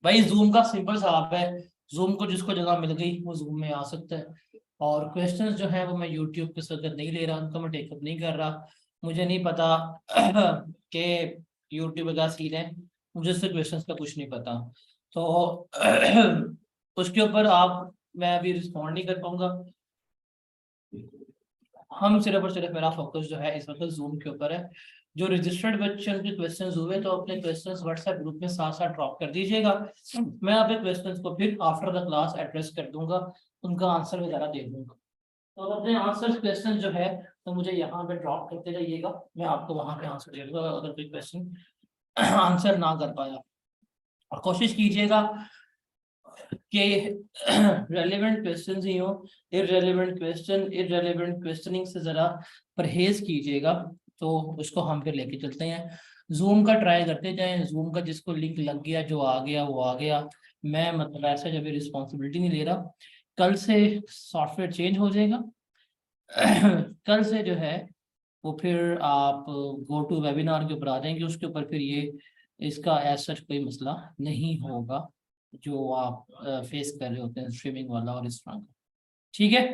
भाई जूम का सिंपल सा ऐप है। जूम को जिसको जगह मिल गई वो जूम में आ सकता है। और क्वेश्चंस जो है वो मैं यूट्यूब पे सगत नहीं ले रहा, उनको मैं टेकअप नहीं कर रहा। मुझे नहीं पता कि यूट्यूब का सीन है। मुझे इससे क्वेश्चंस का कुछ नहीं पता। तो उसके ऊपर आप मैं अभी रिस्पॉन्ड नहीं कर पाऊंगा। हम सिर्फ और सिर्फ मेरा फोकस जो है इस वक्त जूम के ऊपर है। जो रजिस्टर्ड बच्चे उनके क्वेश्चंस हुए तो अपने क्वेश्चंस व्हाट्सएप ग्रुप में साथ साथ ड्रॉप कर दीजिएगा। मैं आपके क्वेश्चंस को फिर आफ्टर द क्लास एड्रेस कर दूंगा, उनका आंसर वगैरह दे दूंगा। तो अपने आंसर क्वेश्चन जो है तो मुझे यहाँ पे ड्रॉप करते जाइएगा, मैं आपको वहाँ पे आंसर दे दूंगा अगर कोई क्वेश्चन आंसर ना कर पाया। और कोशिश कीजिएगा कि रेलेवेंट क्वेश्चन ही हो। इररेलेवेंट क्वेश्चनिंग से जरा परहेज कीजिएगा। तो उसको हम फिर लेके चलते हैं। जूम का ट्राई करते जाएं, जूम का जिसको लिंक लग गया जो आ गया वो आ गया। मैं मतलब ऐसे जब रिस्पॉन्सिबिलिटी नहीं ले रहा। कल से सॉफ्टवेयर चेंज हो जाएगा। कल से जो है वो फिर आप गो टू वेबिनार के ऊपर आ जाएंगे, उसके ऊपर फिर ये इसका एज सच कोई मसला नहीं होगा जो आप फेस कर रहे होते हैं स्ट्रीमिंग वाला और इस तरह का। ठीक है,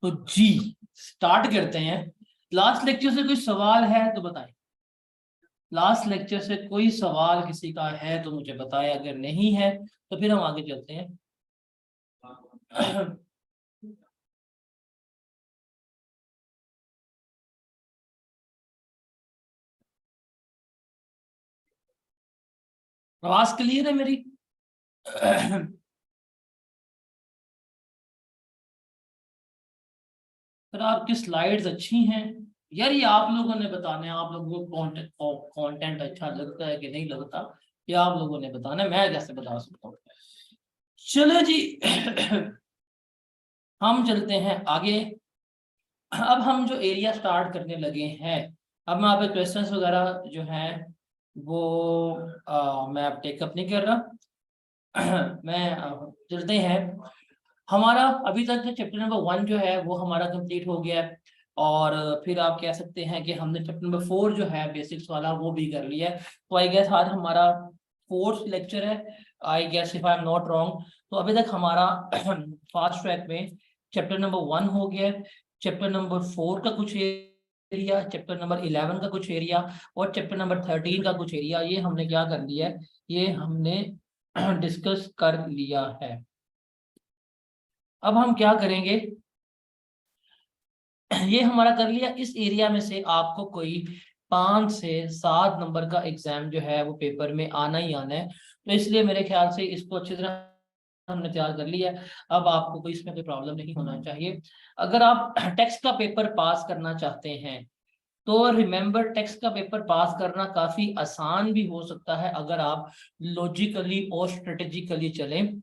तो जी स्टार्ट करते हैं। लास्ट लेक्चर से कोई सवाल है तो बताएं। लास्ट लेक्चर से कोई सवाल किसी का है तो मुझे बताएं, अगर नहीं है तो फिर हम आगे चलते हैं। आवाज क्लियर है मेरी? फिर आपकी स्लाइड्स अच्छी हैं यार, ये आप लोगों ने बताना है। आप लोगों को कंटेंट अच्छा लगता है कि नहीं लगता, ये आप लोगों ने बताना है, मैं कैसे बता सकता हूँ। चलो जी। हम चलते हैं आगे। अब हम जो एरिया स्टार्ट करने लगे हैं, अब मैं आपके क्वेश्चंस वगैरह जो हैं वो मैं अब टेकअप नहीं कर रहा। मैं चलते हैं। हमारा अभी तक चैप्टर नंबर 1 जो है वो हमारा कंप्लीट हो गया है। और फिर आप कह सकते हैं कि हमने चैप्टर नंबर 4 जो है बेसिक्स वाला वो भी कर लिया है। तो आई गेस आज हमारा फोर्थ लेक्चर है, I guess if I am not wrong. तो अभी तक हमारा फास्ट ट्रैक में चैप्टर नंबर 1 हो गया है, चैप्टर नंबर 4 का कुछ एरिया, चैप्टर नंबर 11 का कुछ एरिया और चैप्टर नंबर 13 का कुछ एरिया, ये हमने क्या कर लिया है, ये हमने डिस्कस कर लिया है। अब हम क्या करेंगे, ये हमारा कर लिया। इस एरिया में से आपको कोई 5 से 7 नंबर का एग्जाम जो है वो पेपर में आना ही आना है। तो इसलिए मेरे ख्याल से इसको अच्छी तरह हमने तैयार कर लिया है। अब आपको कोई इसमें कोई प्रॉब्लम नहीं होना चाहिए। अगर आप टेक्स्ट का पेपर पास करना चाहते हैं तो रिमेंबर, टेक्स्ट का पेपर पास करना काफी आसान भी हो सकता है अगर आप लॉजिकली और स्ट्रेटेजिकली चलें।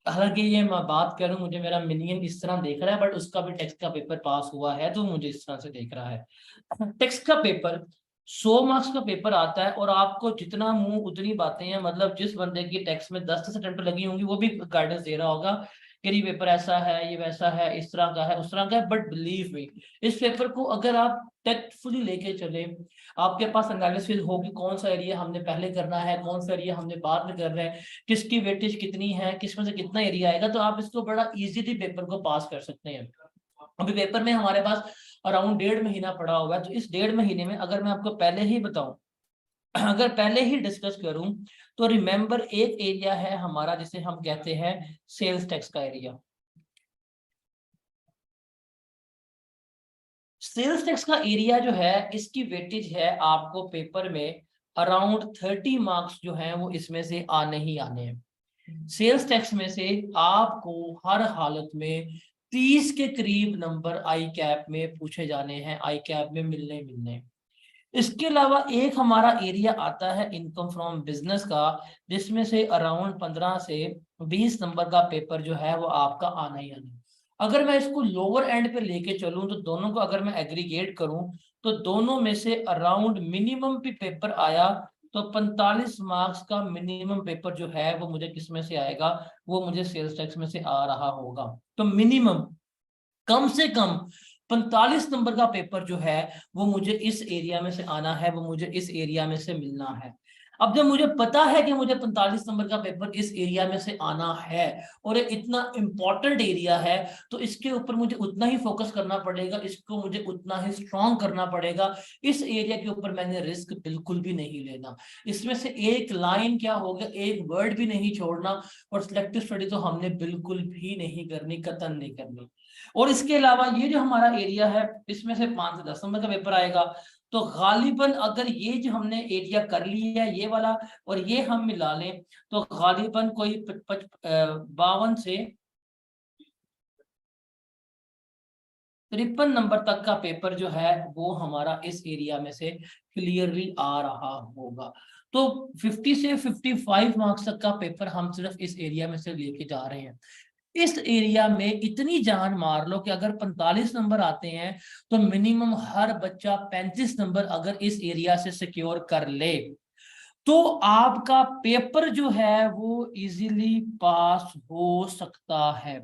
हालांकि ये मैं बात करूं, मुझे मेरा मिनियन इस तरह देख रहा है बट उसका भी टेक्स्ट का पेपर पास हुआ है तो मुझे इस तरह से देख रहा है। टेक्स्ट का पेपर 100 मार्क्स का पेपर आता है और आपको जितना मुंह उतनी बातें हैं। मतलब जिस बंदे की टेक्स्ट में 10 अटेम्प्ट लगी होंगी वो भी गाइडेंस दे रहा होगा कि ये पेपर ऐसा है, ये वैसा है, इस तरह का है, उस तरह का है। बट बिलीव मी, इस पेपर को अगर आप टेक्टफुली लेके चले, आपके पास एनालिसिस हो कि कौन सा एरिया हमने पहले करना है, कौन सा एरिया हमने बाद में कर रहे हैं, किसकी वेटेज कितनी है, किस में से कितना एरिया आएगा, तो आप इसको बड़ा इजीली पेपर को पास कर सकते हैं। अभी पेपर में हमारे पास अराउंड 1.5 महीना पड़ा हुआ है। तो इस 1.5 महीने में अगर मैं आपको पहले ही बताऊं, अगर पहले ही डिस्कस करूं, तो रिमेंबर एक एरिया है हमारा जिसे हम कहते हैं सेल्स टैक्स का एरिया। सेल्स टैक्स का एरिया जो है इसकी वेटेज है आपको पेपर में अराउंड 30 मार्क्स जो है वो इसमें से आने ही आने हैं। सेल्स टैक्स में से आपको हर हालत में 30 के करीब नंबर आई कैप में पूछे जाने हैं, आई कैप में मिलने मिलने। इसके अलावा एक हमारा एरिया आता है इनकम फ्रॉम बिजनेस का, जिसमें से अराउंड 15 से 20 नंबर का पेपर जो है वो आपका आना ही आना है। अगर मैं इसको लोअर एंड पे लेके चलूं तो दोनों को अगर मैं एग्रीगेट करूं तो दोनों में से अराउंड मिनिमम भी पेपर आया तो 45 मार्क्स का मिनिमम पेपर जो है वो मुझे किस में से आएगा, वो मुझे सेल्स टैक्स में से आ रहा होगा। तो मिनिमम, कम से कम 45 नंबर का पेपर जो है वो मुझे इस एरिया में से आना है, वो मुझे इस एरिया में से मिलना है। अब जब मुझे पता है कि मुझे 45 नंबर का पेपर इस एरिया में से आना है और ये इतना इंपॉर्टेंट एरिया है, तो इसके ऊपर मुझे उतना ही फोकस करना पड़ेगा, इसको मुझे उतना ही स्ट्रॉन्ग करना पड़ेगा। इस एरिया के ऊपर मैंने रिस्क बिल्कुल भी नहीं लेना। इसमें से एक लाइन क्या हो गया, एक वर्ड भी नहीं छोड़ना। और सिलेक्टिव स्टडी तो हमने बिल्कुल भी नहीं करनी, कतई नहीं करनी। और इसके अलावा ये जो हमारा एरिया है, इसमें से 5 से 10 नंबर का पेपर आएगा। तो गालिबन अगर ये जो हमने एरिया कर लिया है ये वाला और ये हम मिला लें, तो गालिबन कोई 52 से 53 नंबर तक का पेपर जो है वो हमारा इस एरिया में से क्लियरली आ रहा होगा। तो 50 से 55 मार्क्स तक का पेपर हम सिर्फ इस एरिया में से लेके जा रहे हैं। इस एरिया में इतनी जान मार लो कि अगर 45 नंबर आते हैं तो मिनिमम हर बच्चा 35 नंबर अगर इस एरिया से सिक्योर कर ले तो आपका पेपर जो है वो इजीली पास हो सकता है।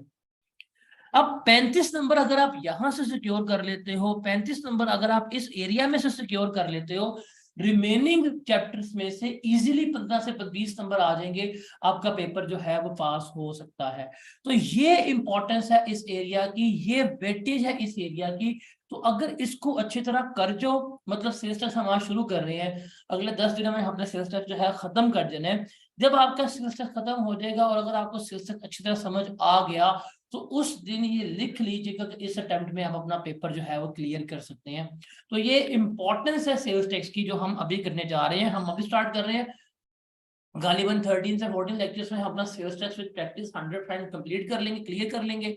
अब 35 नंबर अगर आप यहां से सिक्योर कर लेते हो, 35 नंबर अगर आप इस एरिया में से सिक्योर कर लेते हो, रिमेनिंग चैप्टर्स में से इजीली 15 से 20 नंबर आ जाएंगे, आपका पेपर जो है वो पास हो सकता है। तो ये इंपॉर्टेंस है इस एरिया की, ये वेटेज है इस एरिया की। तो अगर इसको अच्छी तरह कर जो, मतलब सेल्स टैक्स हम आज शुरू कर रहे हैं, अगले 10 दिनों में हमने सेल्स टैक्स जो है खत्म कर देना है। जब आपका सेल्स टैक्स खत्म हो जाएगा और अगर आपको सेल्स टैक्स अच्छी तरह समझ आ गया, तो उस दिन ये लिख लीजिएगा कि इस अटेम्प्ट में हम अपना पेपर जो है वो क्लियर कर सकते हैं। तो ये इंपॉर्टेंस है सेल्स टैक्स की जो हम अभी करने जा रहे हैं। हम अभी स्टार्ट कर रहे हैं, गालिबन 13 से 14 लेक्चर्स में हम अपना sales tax with practice 100% complete कर लेंगे, क्लियर कर लेंगे।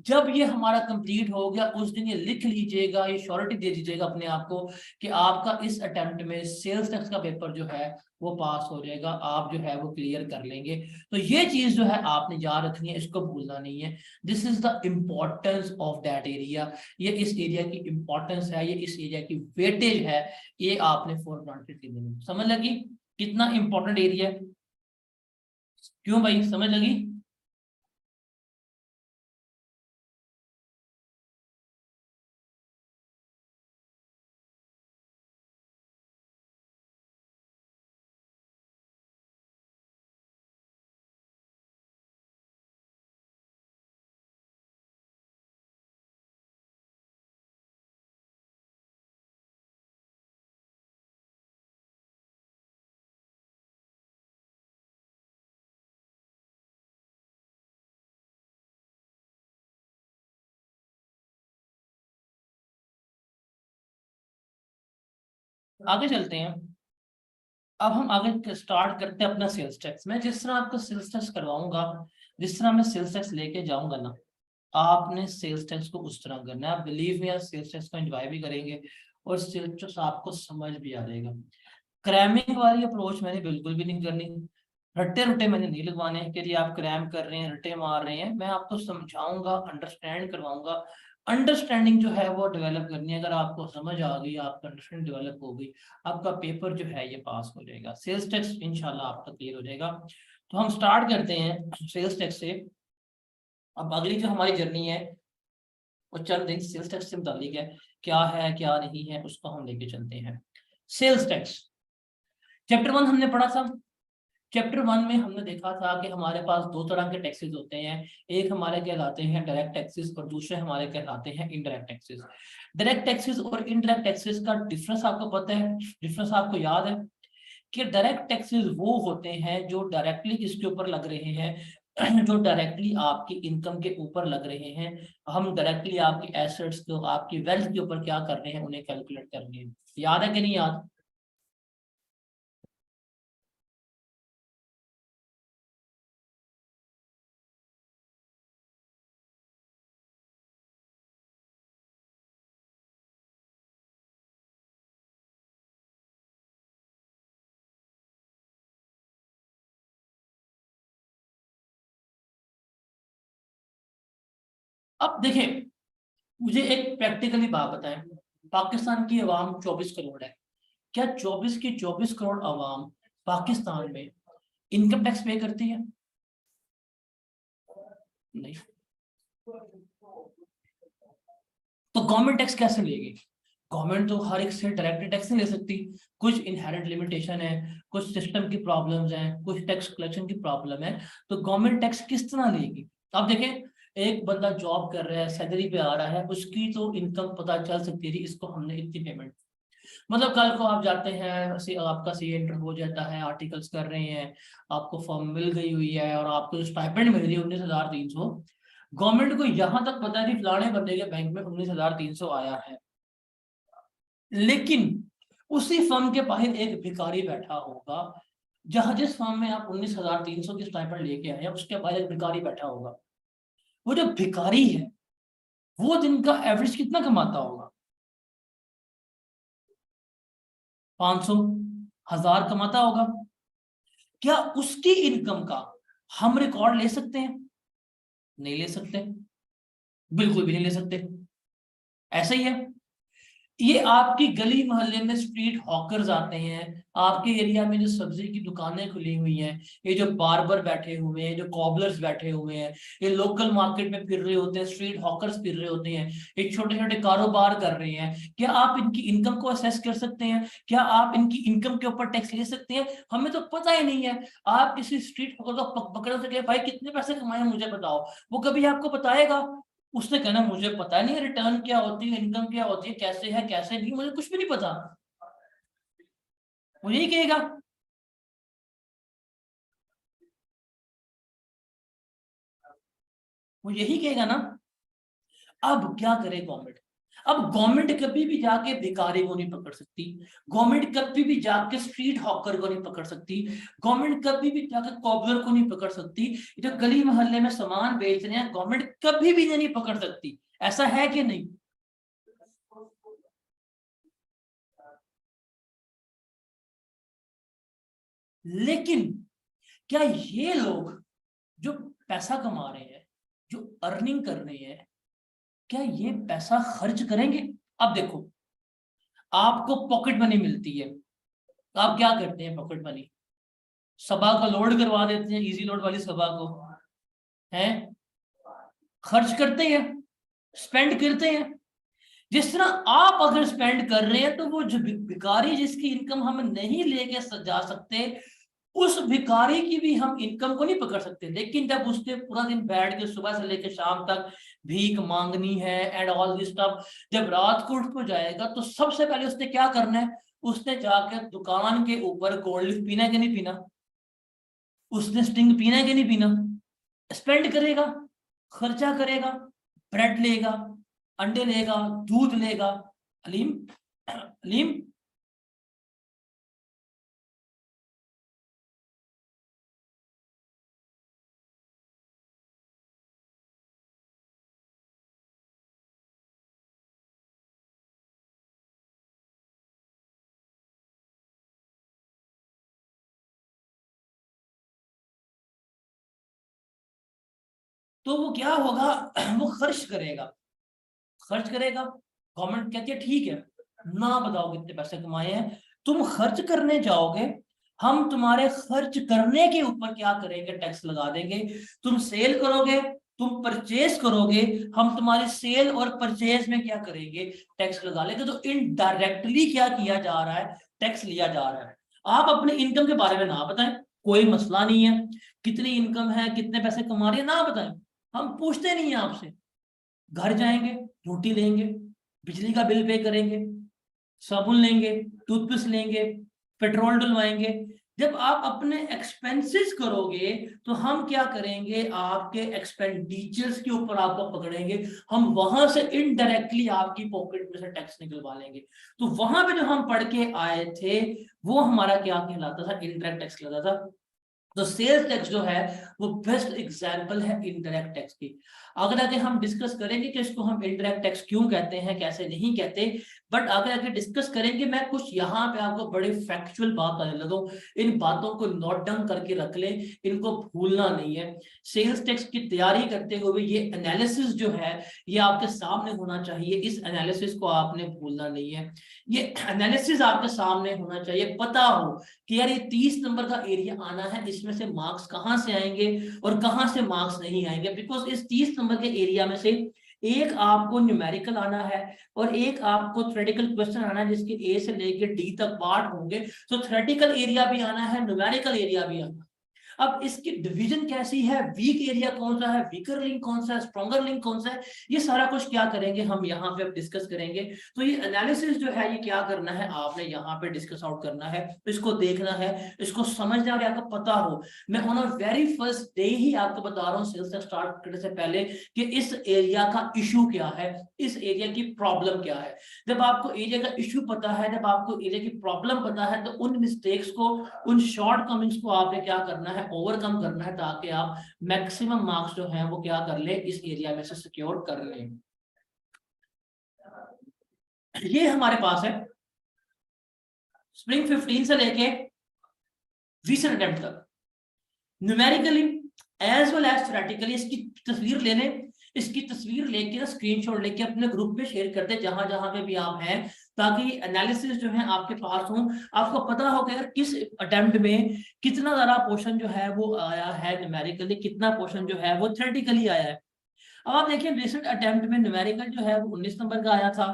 जब ये हमारा कंप्लीट हो गया उस दिन ये लिख लीजिएगा, ये श्योरिटी दे दीजिएगा अपने आप को कि आपका इस अटेम्प्ट में सेल्स टैक्स का पेपर जो है वो पास हो जाएगा, आप जो है वो क्लियर कर लेंगे। तो ये चीज जो है आपने याद रखनी है, इसको भूलना नहीं है। This is the importance of that area. ये इस एरिया की इंपॉर्टेंस है, ये इस एरिया की वेटेज है, ये आपने फॉर ग्रांटेड लेनी। समझ लगी कितना इंपॉर्टेंट एरिया है? क्यों भाई, समझ लगी? आगे चलते हैं। अब हम आगे स्टार्ट करते हैं अपना सेल्स टैक्स। मैं जिस तरह आपको सेल्स टैक्स करवाऊंगा, जिस तरह मैं सेल्स टैक्स लेके जाऊंगा ना, आपने सेल्स टैक्स को उस तरह करना है। आप बिलीव में सेल्स टैक्स को एंजॉय भी करेंगे और सेल्स टैक्स आपको समझ भी आ जाएगा। क्रैमिंग वाली अप्रोच मैंने बिल्कुल भी नहीं करनी, रट्टे रट्टे मैंने नहीं लगवाने कि जी आप क्रैम कर रहे हैं, रट्टे मार रहे हैं। मैं आपको समझाऊंगा, अंडरस्टैंड करवाऊंगा। अंडरस्टैंडिंग जो है वो डेवलप करनी है। अगर आपको समझ आ गई, आपका अंडरस्टैंडिंग डेवलप हो गई, आपका पेपर जो है ये पास हो जाएगा, सेल्स टैक्स इंशाल्लाह आपका क्लियर हो जाएगा। तो हम स्टार्ट करते हैं सेल्स टैक्स से। अब अगली जो हमारी जर्नी है वो चल रही सेल्स टैक्स से मुतालिक है, क्या है क्या नहीं है उसको हम लेके चलते हैं। सेल्स टैक्स चैप्टर 1 हमने पढ़ा था। चैप्टर 1 में हमने देखा था कि हमारे पास दो तरह के टैक्सेस होते हैं। एक हमारे कहलाते हैं डायरेक्ट टैक्सेस और दूसरे हमारे कहलाते हैं इनडायरेक्ट टैक्सेस। डायरेक्ट टैक्सेस और इनडायरेक्ट टैक्सेस का डिफरेंस आपको पता है? डिफरेंस आपको याद है कि डायरेक्ट टैक्सेस वो होते हैं जो डायरेक्टली किसके ऊपर लग रहे हैं, जो डायरेक्टली आपकी इनकम के ऊपर लग रहे हैं। हम डायरेक्टली आपकी एसेट्स को, आपकी वेल्थ के ऊपर क्या कर रहे हैं, उन्हें कैलकुलेट कर रहे हैं। याद है कि नहीं याद? अब देखें, मुझे एक प्रैक्टिकली बात बताएं। पाकिस्तान की आवाम 24 करोड़ है। क्या 24 की 24 करोड़ आवाम पाकिस्तान में इनकम टैक्स पे करती है? नहीं। तो गवर्नमेंट टैक्स कैसे लेगी? गवर्नमेंट तो हर एक से डायरेक्ट टैक्स नहीं ले सकती, कुछ इनहेरेंट लिमिटेशन है, कुछ सिस्टम की प्रॉब्लम्स हैं, कुछ टैक्स कलेक्शन की प्रॉब्लम है। तो गवर्नमेंट टैक्स किस तरह लेगी? आप देखें, एक बंदा जॉब कर रहा है, सैलरी पे आ रहा है, उसकी तो इनकम पता चल सकती है, इसको हमने इतनी पेमेंट, मतलब कल को आप जाते हैं, आपका सी एंटर हो जाता है, आर्टिकल्स कर रहे हैं, आपको फॉर्म मिल गई हुई है और आपको जो स्टाइपेंड मिल रही है 19,300, गवर्नमेंट को यहां तक पता है कि फलाने बंदे के बैंक में 19,300 आया है, लेकिन उसी फर्म के बाहर एक भिखारी बैठा होगा, जहां जिस फर्म में आप 19,300 की स्टाइपेंड लेके आए हैं, उसके बाहर एक भिखारी बैठा होगा। वो जो भिखारी है, वो दिन का एवरेज कितना कमाता होगा? 500, 1,000 कमाता होगा। क्या उसकी इनकम का हम रिकॉर्ड ले सकते हैं? नहीं ले सकते, बिल्कुल भी नहीं ले सकते। ऐसा ही है, ये आपकी गली मोहल्ले में स्ट्रीट हॉकर्स आते हैं, आपके एरिया में जो सब्जी की दुकानें खुली हुई हैं, ये जो बार्बर बैठे हुए हैं, जो कॉबलर्स बैठे हुए हैं, ये लोकल मार्केट में फिर रहे होते हैं, स्ट्रीट हॉकर्स फिर रहे होते हैं, ये छोटे छोटे कारोबार कर रहे हैं, क्या आप इनकी इनकम को असेस कर सकते हैं? क्या आप इनकी इनकम के ऊपर टैक्स ले सकते हैं? हमें तो पता ही नहीं है। आप किसी स्ट्रीट हॉकर को पकड़ सके, भाई कितने पैसे कमाए मुझे बताओ, वो कभी आपको बताएगा? उसने कहना मुझे पता नहीं है रिटर्न क्या होती है, इनकम क्या होती है, कैसे है कैसे नहीं, मुझे कुछ भी नहीं पता। वो यही कहेगा। वो यही कहेगा ना। अब क्या करे गवर्नमेंट? अब गवर्नमेंट कभी भी जाके भिखारी को नहीं पकड़ सकती, गवर्नमेंट कभी भी जाके स्ट्रीट हॉकर को नहीं पकड़ सकती, गवर्नमेंट कभी भी जाके कॉबलर को नहीं पकड़ सकती, जो गली मोहल्ले में सामान बेच रहे हैं गवर्नमेंट कभी भी नहीं पकड़ सकती। ऐसा है कि नहीं? लेकिन क्या ये लोग जो पैसा कमा रहे हैं, जो अर्निंग कर रहे हैं, क्या ये पैसा खर्च करेंगे? अब देखो, आपको पॉकेट मनी मिलती है, तो आप क्या करते हैं? पॉकेट मनी सभा को लोड करवा देते हैं, इजी लोड वाली सभा को, हैं, खर्च करते हैं, स्पेंड करते हैं। जिस तरह आप अगर स्पेंड कर रहे हैं, तो वो जो भिखारी जिसकी इनकम हम नहीं लेके जा सकते, उस भिखारी की भी हम इनकम को नहीं पकड़ सकते। लेकिन जब उसने पूरा दिन बैठ के सुबह से लेकर शाम तक भीख मांगनी है एंड ऑल दिस स्टफ, जब रात को उठ को जाएगा, तो सबसे पहले उसने क्या करना है? उसने जाकर दुकान के ऊपर कोल्ड ड्रिंक पीना है कि नहीं पीना, उसने स्टिंग पीना है कि नहीं पीना, स्पेंड करेगा, खर्चा करेगा, ब्रेड लेगा, अंडे लेगा, दूध लेगा। अलीम, अलीम, तो वो क्या होगा? वो खर्च करेगा, खर्च करेगा। गवर्नमेंट कहती है ठीक है, ना बताओ कितने पैसे कमाए हैं, तुम खर्च करने जाओगे, हम तुम्हारे खर्च करने के ऊपर क्या करेंगे? टैक्स लगा देंगे। तुम सेल करोगे, तुम परचेज करोगे, हम तुम्हारे सेल और परचेज में क्या करेंगे? टैक्स लगा लेंगे। तो इनडायरेक्टली क्या किया जा रहा है? टैक्स लिया जा रहा है। आप अपने इनकम के बारे में ना बताएं, कोई मसला नहीं है, कितनी इनकम है, कितने पैसे कमा रही है, ना बताएं, हम पूछते नहीं है आपसे। घर जाएंगे, रोटी लेंगे, बिजली का बिल पे करेंगे, साबुन लेंगे, टूथपेस्ट लेंगे, पेट्रोल डलवाएंगे। जब आप अपने एक्सपेंसेस करोगे, तो हम क्या करेंगे? आपके एक्सपेंडिचर्स के ऊपर आपको पकड़ेंगे, हम वहां से इनडायरेक्टली आपकी पॉकेट में से टैक्स निकलवा लेंगे। तो वहां पे जो हम पढ़ के आए थे, वो हमारा क्या कहलाता था? इनडायरेक्ट टैक्स कहलाता था। तो सेल्स टैक्स जो है, वो बेस्ट एग्जांपल है इनडायरेक्ट टैक्स की। अगर आगे हम डिस्कस करेंगे कि इसको हम इनडायरेक्ट टैक्स क्यों कहते हैं, कैसे नहीं कहते, बट अगर आगे डिस्कस करेंगे, मैं कुछ यहाँ पे आपको बड़े फैक्चुअल बात बताने लगा हूं। इन बातों को नोट डाउन करके रख ले, इनको भूलना नहीं है। सेल्स टैक्स की तैयारी करते हुए ये एनालिसिस जो है, ये आपके सामने होना चाहिए। इस एनालिसिस को आपने भूलना नहीं है। ये एनालिसिस आपके सामने होना चाहिए, पता हो कि यार ये 30 नंबर का एरिया आना है, इसमें से मार्क्स कहां से आएंगे और कहां से मार्क्स नहीं आएंगे। बिकॉज इस 30 नंबर के एरिया में से एक आपको न्यूमेरिकल आना है और एक आपको थ्योरेटिकल क्वेश्चन आना है जिसके ए से लेके डी तक पार्ट होंगे। तो थ्योरेटिकल एरिया भी आना है, न्यूमेरिकल एरिया भी आना है। अब इसकी डिवीजन कैसी है, वीक एरिया कौन सा है, वीकर लिंक कौन सा है, स्ट्रॉन्गर लिंक कौन सा है, ये सारा कुछ क्या करेंगे हम यहाँ पे अब डिस्कस करेंगे। तो ये एनालिसिस जो है ये क्या करना है, आपने यहाँ पे डिस्कस आउट करना है, तो इसको देखना है, इसको समझना और आपको पता हो। मैं on a very first day ही आपको बता रहा हूँ सेल्स स्टार्ट करने से पहले कि इस एरिया का इशू क्या है, इस एरिया की प्रॉब्लम क्या है। जब आपको एरिया का इशू पता है, जब आपको एरिया की प्रॉब्लम पता है, तो उन मिस्टेक्स को, उन शॉर्ट कमिंग्स को आपने क्या करना है, ओवरकम करना है, ताकि आप मैक्सिमम मार्क्स जो हैं वो क्या कर ले, इस एरिया में से सिक्योर कर ले। ये हमारे पास है स्प्रिंग 15 से लेके रीसेंट अटेम्प्ट तक, numerically as well as theoretically. इसकी तस्वीर ले लें, इसकी तस्वीर लेके ना स्क्रीनशॉट लेके अपने ग्रुप में शेयर कर दे जहां जहां पे भी आप हैं, ताकि एनालिसिस जो है आपके पास हो, आपको पता हो कि यार किस अटेम्प्ट में कितना ज्यादा पोर्शन जो है वो आया है न्यूमेरिकली, कितना पोर्शन जो है वो थ्योरेटिकली आया है। अब आप देखिए रिसेंट अटेम्प्ट में न्यूमेरिकल जो है वो 19 नंबर का आया था,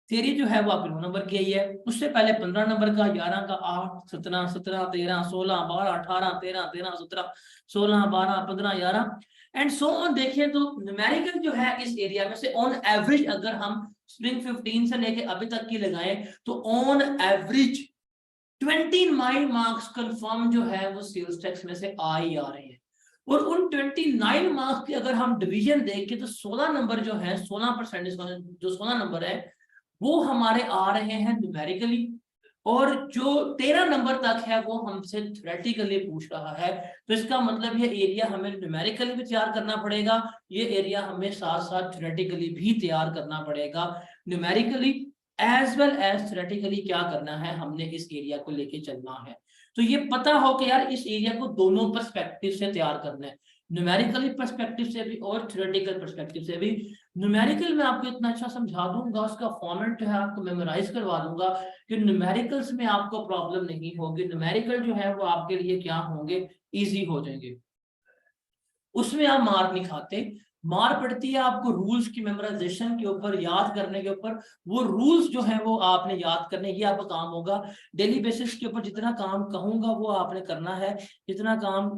थ्योरी जो है वो आपकी 9 नंबर की आई है, उससे पहले 15 नंबर का, 11 का, 8, 17, 17, 13, 16, 12, 18, 13, 13, 17, 16, 12, 15, 11 एंड सो ऑन। देखिए तो न्यूमेरिकल जो है इस एरिया में से ऑन एवरेज अगर हम स्प्रिंग 15 से लेके अभी तक की लगाएं तो ऑन एवरेज 29 मार्क्स कंफर्म जो है वो सेल्स टैक्स में से आ ही आ रहे हैं। और उन 29 मार्क्स की अगर हम डिवीजन देखें तो 16 नंबर जो है, 16% जो 16 नंबर है वो हमारे आ रहे हैं न्यूमेरिकली, और जो 13 नंबर तक है वो हमसे थ्योरेटिकली पूछ रहा है। तो इसका मतलब ये एरिया हमें न्यूमेरिकली भी तैयार करना पड़ेगा, ये एरिया हमें साथ साथ थ्योरेटिकली भी तैयार करना पड़ेगा। Numerically as well as theoretically क्या करना है, हमने इस एरिया को लेके चलना है। तो ये पता हो कि यार इस एरिया को दोनों पर्सपेक्टिव से तैयार करना है, न्यूमेरिकली पर्सपेक्टिव से भी और थ्योरेटिकल पर्सपेक्टिव से भी। न्यूमेरिकल में आपको इतना अच्छा समझा दूंगा, उसका फॉर्मेट जो है आपको मेमोराइज करवा दूंगा कि न्यूमेरिकल्स में आपको प्रॉब्लम नहीं होगी, न्यूमेरिकल जो है वो आपके लिए क्या होंगे, इजी हो जाएंगे। उसमें आप मार नहीं खाते, मार पड़ती है आपको रूल्स की मेमोराइजेशन के ऊपर, याद करने के ऊपर। वो रूल्स जो है वो आपने याद करने, ये आपका काम होगा डेली बेसिस के ऊपर। जितना काम कहूंगा वो आपने करना है, जितना काम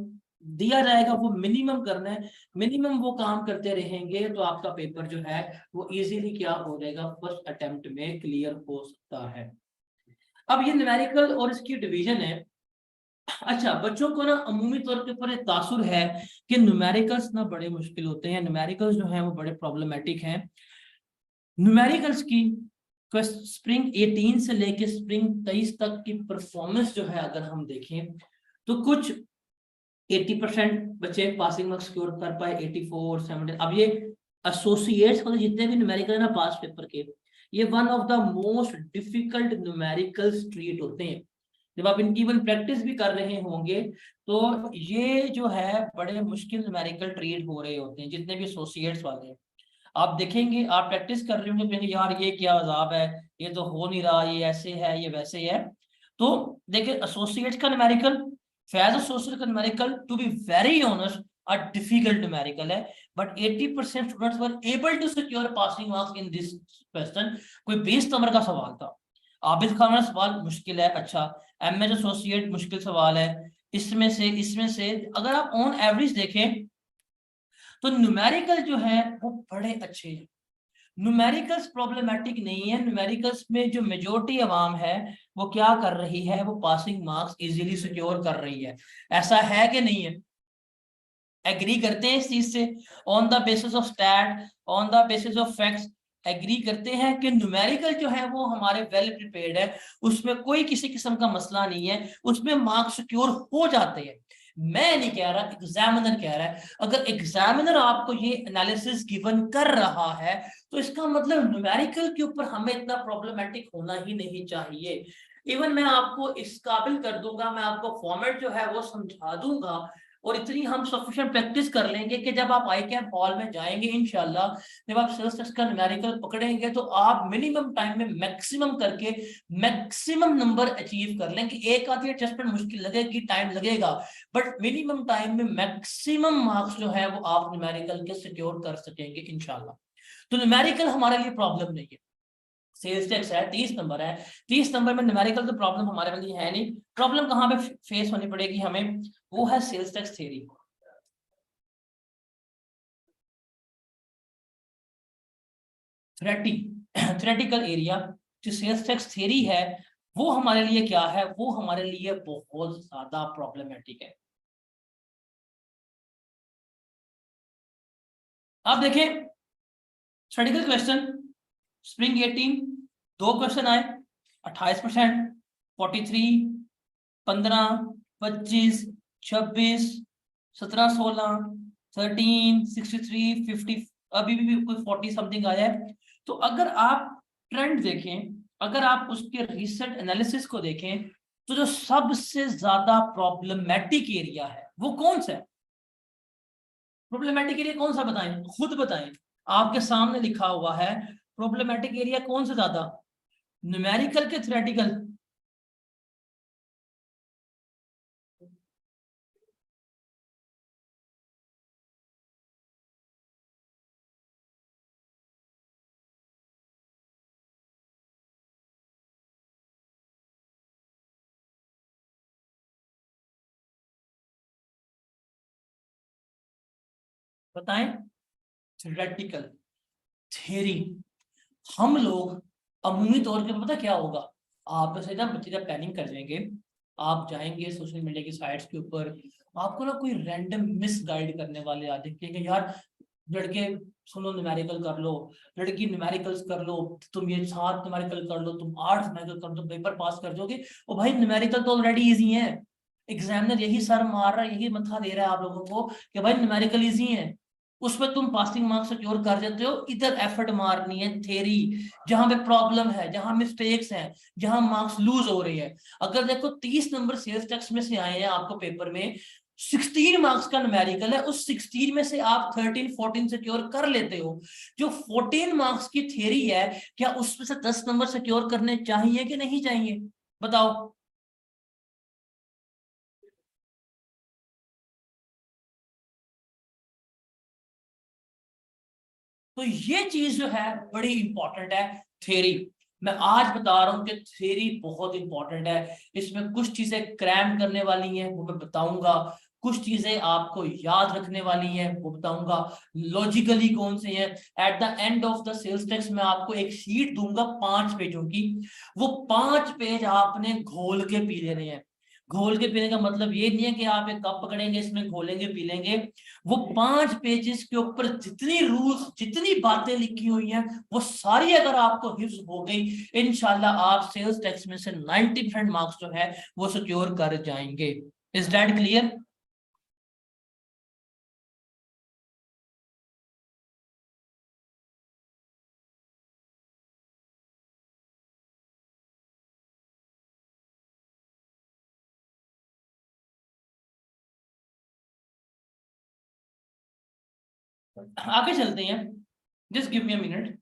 दिया जाएगा वो मिनिमम करना है। मिनिमम वो काम करते रहेंगे तो आपका पेपर जो है वो इजीली क्या हो जाएगा, फर्स्ट अटेम्प्ट में क्लियर हो सकता है। अब ये न्यूमेरिकल और इसकी डिवीजन है। अच्छा, बच्चों को ना अमूमी तौर के ऊपर एक तासुर है कि न्यूमेरिकल्स ना बड़े मुश्किल होते हैं, न्यूमेरिकल्स जो हैं वो बड़े प्रॉब्लमेटिक हैं। न्यूमेरिकल्स की स्प्रिंग 18 से लेके स्प्रिंग 23 तक की परफॉर्मेंस जो है अगर हम देखें तो कुछ 80% बच्चे पासिंग मार्क्स स्कोर कर पाए, 84, 70। अब ये एसोसिएट्स मतलब जितने भी न्यूमेरिकल ना पास पेपर के, ये one of the most difficult numerical street होते हैं। जब आप इनकी इवन प्रैक्टिस भी कर रहे होंगे तो ये जो है बड़े मुश्किल न्यूमेरिकल ट्रीट हो रहे होते हैं, जितने भी एसोसिएट्स वाले हैं। आप देखेंगे, आप प्रैक्टिस कर रहे होंगे, कहेंगे यार ये क्या अजाब है, ये तो हो नहीं रहा, ये ऐसे है, ये वैसे है। तो देखिए एसोसिएट्स का न्यूमेरिकल, फैज सोशल का numerical, to be very honest a difficult numerical है, but 80% students were able to secure passing marks in this question। कोई 20 नंबर का सवाल था, आबिद खान वाला सवाल मुश्किल है, अच्छा एमएस एसोसिएट मुश्किल सवाल है, इसमें से अगर आप ऑन एवरेज देखें तो न्यूमेरिकल जो है वो बड़े अच्छे हैं। न्यूमेरिकल्स प्रॉब्लमेटिक नहीं है, न्यूमेरिकल्स में जो मेजोरिटी अवाम है वो क्या कर रही है, वो पासिंग मार्क्स इजीली सिक्योर कर रही है। ऐसा है कि नहीं है, एग्री करते हैं इस चीज से, on the basis of stat, on the basis of facts agree करते हैं कि न्यूमेरिकल जो है वो हमारे वेल प्रिपेयर्ड है, उसमें कोई किसी किस्म का मसला नहीं है, उसमें मार्क्स सिक्योर हो जाते हैं। मैं नहीं कह रहा, एग्जामिनर कह रहा है। अगर एग्जामिनर आपको ये एनालिसिस गिवन कर रहा है तो इसका मतलब न्यूमेरिकल के ऊपर हमें इतना प्रॉब्लमेटिक होना ही नहीं चाहिए। इवन मैं आपको इस काबिल कर दूंगा, मैं आपको फॉर्मेट जो है वो समझा दूंगा, और इतनी हम सफिशिएंट प्रैक्टिस कर लेंगे कि जब आप आई कैप हॉल में जाएंगे इंशाल्लाह, जब आप सेल्स टैक्स का न्यूमेरिकल पकड़ेंगे तो आप मिनिमम टाइम में मैक्सिमम करके मैक्सिमम नंबर अचीव कर लेंगे। एक आधी एडजस्टमेंट मुश्किल लगेगी, टाइम लगेगा, बट मिनिमम टाइम में मैक्सिमम मार्क्स जो है वो आप न्यूमेरिकल के सिक्योर कर सकेंगे इंशाल्लाह। तो न्यूमेरिकल हमारे लिए प्रॉब्लम नहीं है। सेल्स टैक्स है 30 नंबर है, 30 नंबर में न्यूमेरिकल तो प्रॉब्लम हमारे लिए है नहीं। प्रॉब्लम कहाँ पे फेस होनी पड़ेगी हमें, वो है sales tax theory. Theoretical area जो सेल्स टैक्स थ्योरी है वो हमारे लिए क्या है, वो हमारे लिए बहुत ज्यादा प्रॉब्लमेटिक है। आप देखें थ्योरेटिकल क्वेश्चन स्प्रिंग 18 दो क्वेश्चन आए, 28%, 43, 15, 25, 26, 17, 16, 13, 63, 50, अभी भी कोई 40 समथिंग आया है। तो अगर आप ट्रेंड देखें, अगर आप उसके रिसेंट एनालिसिस को देखें, तो जो सबसे ज्यादा प्रॉब्लमेटिक एरिया है वो कौन सा है? प्रॉब्लमेटिक एरिया कौन सा बताएं, खुद बताएं। आपके सामने लिखा हुआ है प्रॉब्लमेटिक एरिया कौन सा ज्यादा, न्यूमेरिकल के थ्योरेटिकल? बताएं। थ्योरेटिकल थ्योरी हम लोग अमूमी तौर पे पता क्या होगा, आप जैसे ना बच्चे जब प्लानिंग कर लेंगे, आप जाएंगे सोशल मीडिया की साइट्स के ऊपर, आपको ना कोई रैंडम मिस गाइड करने वाले आ दिखेंगे, यार लड़के सुनो न्यूमेरिकल कर लो, लड़की न्यूमेरिकल्स कर लो, तुम ये 7 न्यूमेरिकल कर लो, तुम 8 न्यूमेरिकल कर लो, पेपर पास कर दोगे। ओ भाई न्यूमेरिकल तो ऑलरेडी इजी है, एग्जामिनर यही सर मार रहा है, यही मथा दे रहा है आप लोगों को कि भाई न्यूमेरिकल इजी है, उसमें तुम पासिंग मार्क्स सिक्योर कर देते हो। इधर एफर्ट मारनी है थ्योरी, जहां पे प्रॉब्लम है, जहां मिस्टेक्स हैं, जहां मार्क्स लूज हो रही है। अगर देखो 30 नंबर सेल्स टैक्स में से आए हैं आपको पेपर में, 16 मार्क्स का न्यूमेरिकल है, उस 16 में से आप 13 14 सिक्योर कर लेते हो। जो 14 मार्क्स की थ्योरी है, क्या उसमें से 10 नंबर सिक्योर करने चाहिए कि नहीं चाहिए, बताओ। तो ये चीज जो है बड़ी इंपॉर्टेंट है, थ्योरी। मैं आज बता रहा हूं कि थ्योरी बहुत इंपॉर्टेंट है, इसमें कुछ चीजें क्रैम करने वाली हैं वो मैं बताऊंगा, कुछ चीजें आपको याद रखने वाली हैं वो बताऊंगा, लॉजिकली कौन से हैं। At the end of the sales text मैं आपको एक शीट दूंगा 5 पेजों की, वो 5 पेज आपने घोल के पी लेने हैं। घोल के पीने का मतलब ये नहीं है कि आप एक कप पकड़ेंगे इसमें घोलेंगे पी लेंगे, वो 5 पेजेस के ऊपर जितनी रूल्स जितनी बातें लिखी हुई हैं वो सारी अगर आपको हिफ्ज हो गई, इंशाल्लाह आप सेल्स टैक्स में से 90% मार्क्स जो है वो सिक्योर कर जाएंगे। Is that clear? आगे चलते हैं, just give me a minute.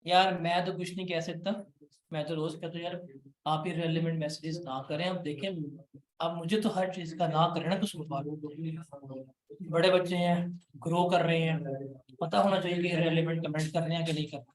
यार मैं तो कुछ नहीं कह सकता, मैं तो रोज कहता हूँ यार आप ही रेलिवेंट मैसेजेस ना करें। अब देखें, अब मुझे तो हर चीज का ना करना कुछ बड़े बच्चे हैं, ग्रो कर रहे हैं, पता होना चाहिए कि रेलिवेंट कमेंट करने हैं कि नहीं करने।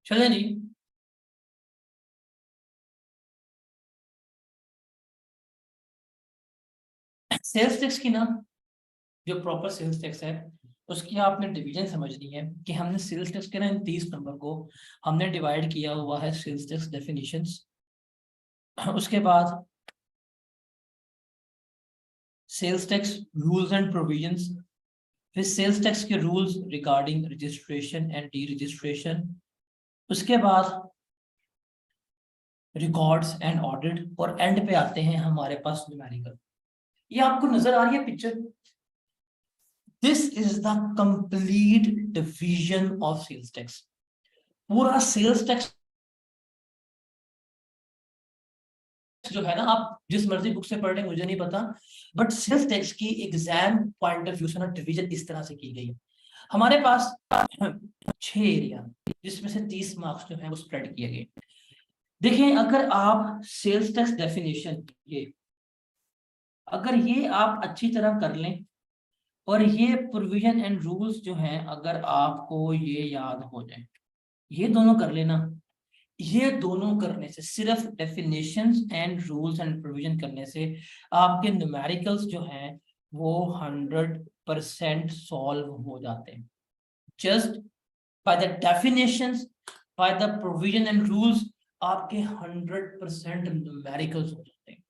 चलें जी। सेल्स टैक्स की ना, जो प्रॉपर सेल्स टैक्स है उसकी आपने डिवीजन समझनी है कि हमने सेल्स टैक्स के ना इन 30 नंबर को हमने डिवाइड किया हुआ है सेल्स टैक्स डेफिनेशंस। उसके बाद sales tax rules and provisions, फिर सेल्स टैक्स के rules regarding registration and deregistration, उसके बाद रिकॉर्ड्स एंड ऑडिट, और एंड पे आते हैं हमारे पास न्यूमेरिकल। ये आपको नजर आ रही है picture? This is the complete division of sales tax. पूरा सेल्स टैक्स जो है ना, आप जिस मर्जी बुक से पढ़ रहे हैं मुझे नहीं पता, बट सेल्स टैक्स की एग्जाम पॉइंट ऑफ व्यू से ना डिवीजन इस तरह से की गई है। हमारे पास 6 एरिया जिसमें से 30 मार्क्स जो है वो स्प्रेड किए गए। देखिए, अगर आप सेल्स टैक्स डेफिनेशन अगर ये आप अच्छी तरह कर लें और ये प्रोविजन एंड रूल्स जो हैं अगर आपको ये याद हो जाए, ये दोनों कर लेना, ये दोनों करने से, सिर्फ definitions and rules and provision करने से आपके न्यूमेरिकल्स जो हैं वो 100% सॉल्व हो जाते हैं। Just by the definitions, by the provision and rules आपके 100% न्यूमेरिकल्स हो जाते हैं।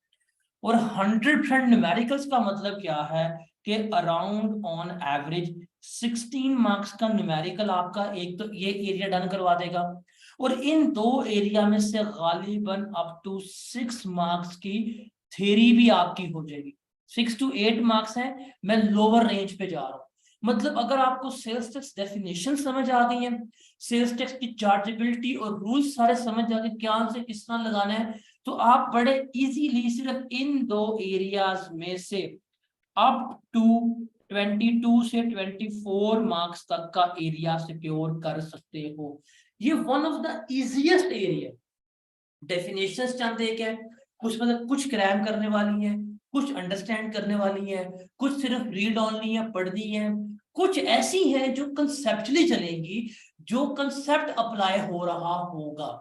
और 100% न्यूमेरिकल्स का मतलब क्या है कि अराउंड ऑन एवरेज 16 मार्क्स का न्यूमेरिकल आपका एक तो ये एरिया डन करवा देगा, और इन 2 एरिया में से गालिबन अप टू 6 मार्क्स की थ्योरी भी आपकी हो जाएगी। 6 to 8 मार्क्स है, मैं लोअर रेंज पे जा रहा हूँ। मतलब अगर आपको सेल्स टैक्स डेफिनेशन समझ आ गई है, सेल्स टैक्स की चार्जेबिलिटी और रूल्स सारे समझ आ गए, क्या से किस तरह लगाना है, तो आप बड़े इजीली सिर्फ इन 2 एरियाज में से अप टू 22 से 24 मार्क्स तक का एरिया सिक्योर कर सकते हो। ये one of the easiest area. Definitions जानते हैं क्या है, कुछ मतलब कुछ क्रैम करने वाली है, कुछ अंडरस्टैंड करने वाली है, कुछ सिर्फ रीड ऑनली है, पढ़नी है, कुछ ऐसी है जो कंसेप्चुअली चलेंगी, जो कंसेप्ट अप्लाई हो रहा होगा।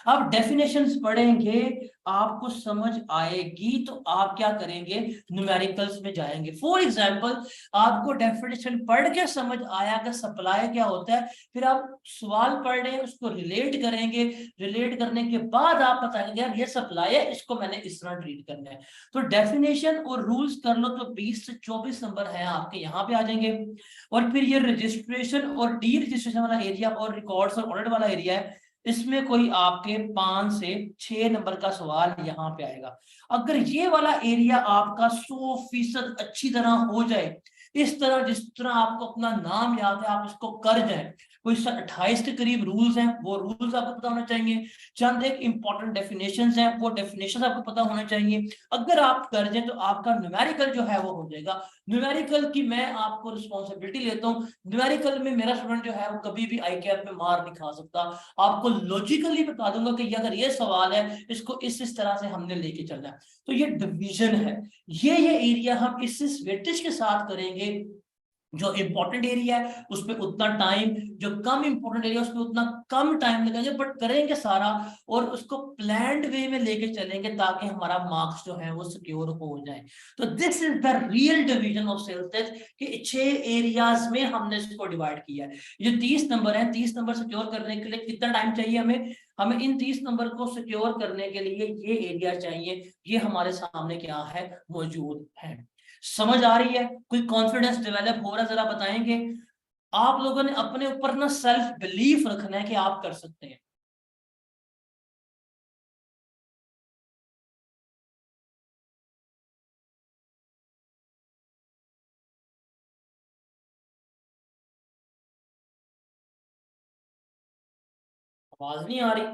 आप डेफिनेशंस पढ़ेंगे, आपको समझ आएगी, तो आप क्या करेंगे, न्यूमेरिकल्स में जाएंगे। फॉर एग्जांपल, आपको डेफिनेशन पढ़ के समझ आया कि सप्लाई क्या होता है, फिर आप सवाल पढ़ रहे हैं उसको रिलेट करेंगे, रिलेट करने के बाद आप बताएंगे यार ये सप्लाई है, इसको मैंने इस तरह ट्रीट करना है। तो डेफिनेशन और रूल्स कर लो तो 20 से 24 नंबर है आपके यहाँ पे आ जाएंगे। और फिर ये रजिस्ट्रेशन और डी रजिस्ट्रेशन वाला एरिया और रिकॉर्ड्स और ऑडिट वाला एरिया है, इसमें कोई आपके 5 से 6 नंबर का सवाल यहाँ पे आएगा। अगर ये वाला एरिया आपका 100% अच्छी तरह हो जाए, इस तरह जिस तरह आपको अपना नाम याद है आप इसको कर जाए, कोई 28 के करीब रूल्स हैं, वो रूल्स आपको पता होना चाहिए, चंद एक इंपॉर्टेंट डेफिनेशंस हैं, वो डेफिनेशंस आपको पता होना चाहिए। अगर आप कर जाए तो आपका न्यूमेरिकल जो है वो हो जाएगा। न्यूमेरिकल की मैं आपको रिस्पॉन्सिबिलिटी लेता हूँ, न्यूमेरिकल में मेरा स्टूडेंट जो है वो कभी भी ICAP में मार नहीं खा सकता। आपको लॉजिकली बता दूंगा कि अगर ये सवाल है इसको इस तरह से हमने लेके चलना है। तो ये डिवीजन है, ये एरिया हम इस वेटेज के साथ करेंगे। जो इंपॉर्टेंट एरिया है उस पर उतना टाइम, जो कम इंपॉर्टेंट एरिया उस पर उतना कम टाइम लगाएंगे, बट करेंगे सारा, और उसको प्लान्ड वे में लेके चलेंगे ताकि हमारा मार्क्स जो है वो सिक्योर हो जाए। तो this is the real division of sales tax कि 6 एरियाज में हमने इसको डिवाइड किया है। ये 30 नंबर है, 30 नंबर सिक्योर करने के लिए कितना टाइम चाहिए हमें, हमें इन 30 नंबर को सिक्योर करने के लिए ये एरिया चाहिए, ये हमारे सामने क्या है, मौजूद है। समझ आ रही है, कोई कॉन्फिडेंस डेवलप हो रहा है, जरा बताएंगे। आप लोगों ने अपने ऊपर ना सेल्फ बिलीफ रखना है कि आप कर सकते हैं। आवाज नहीं आ रही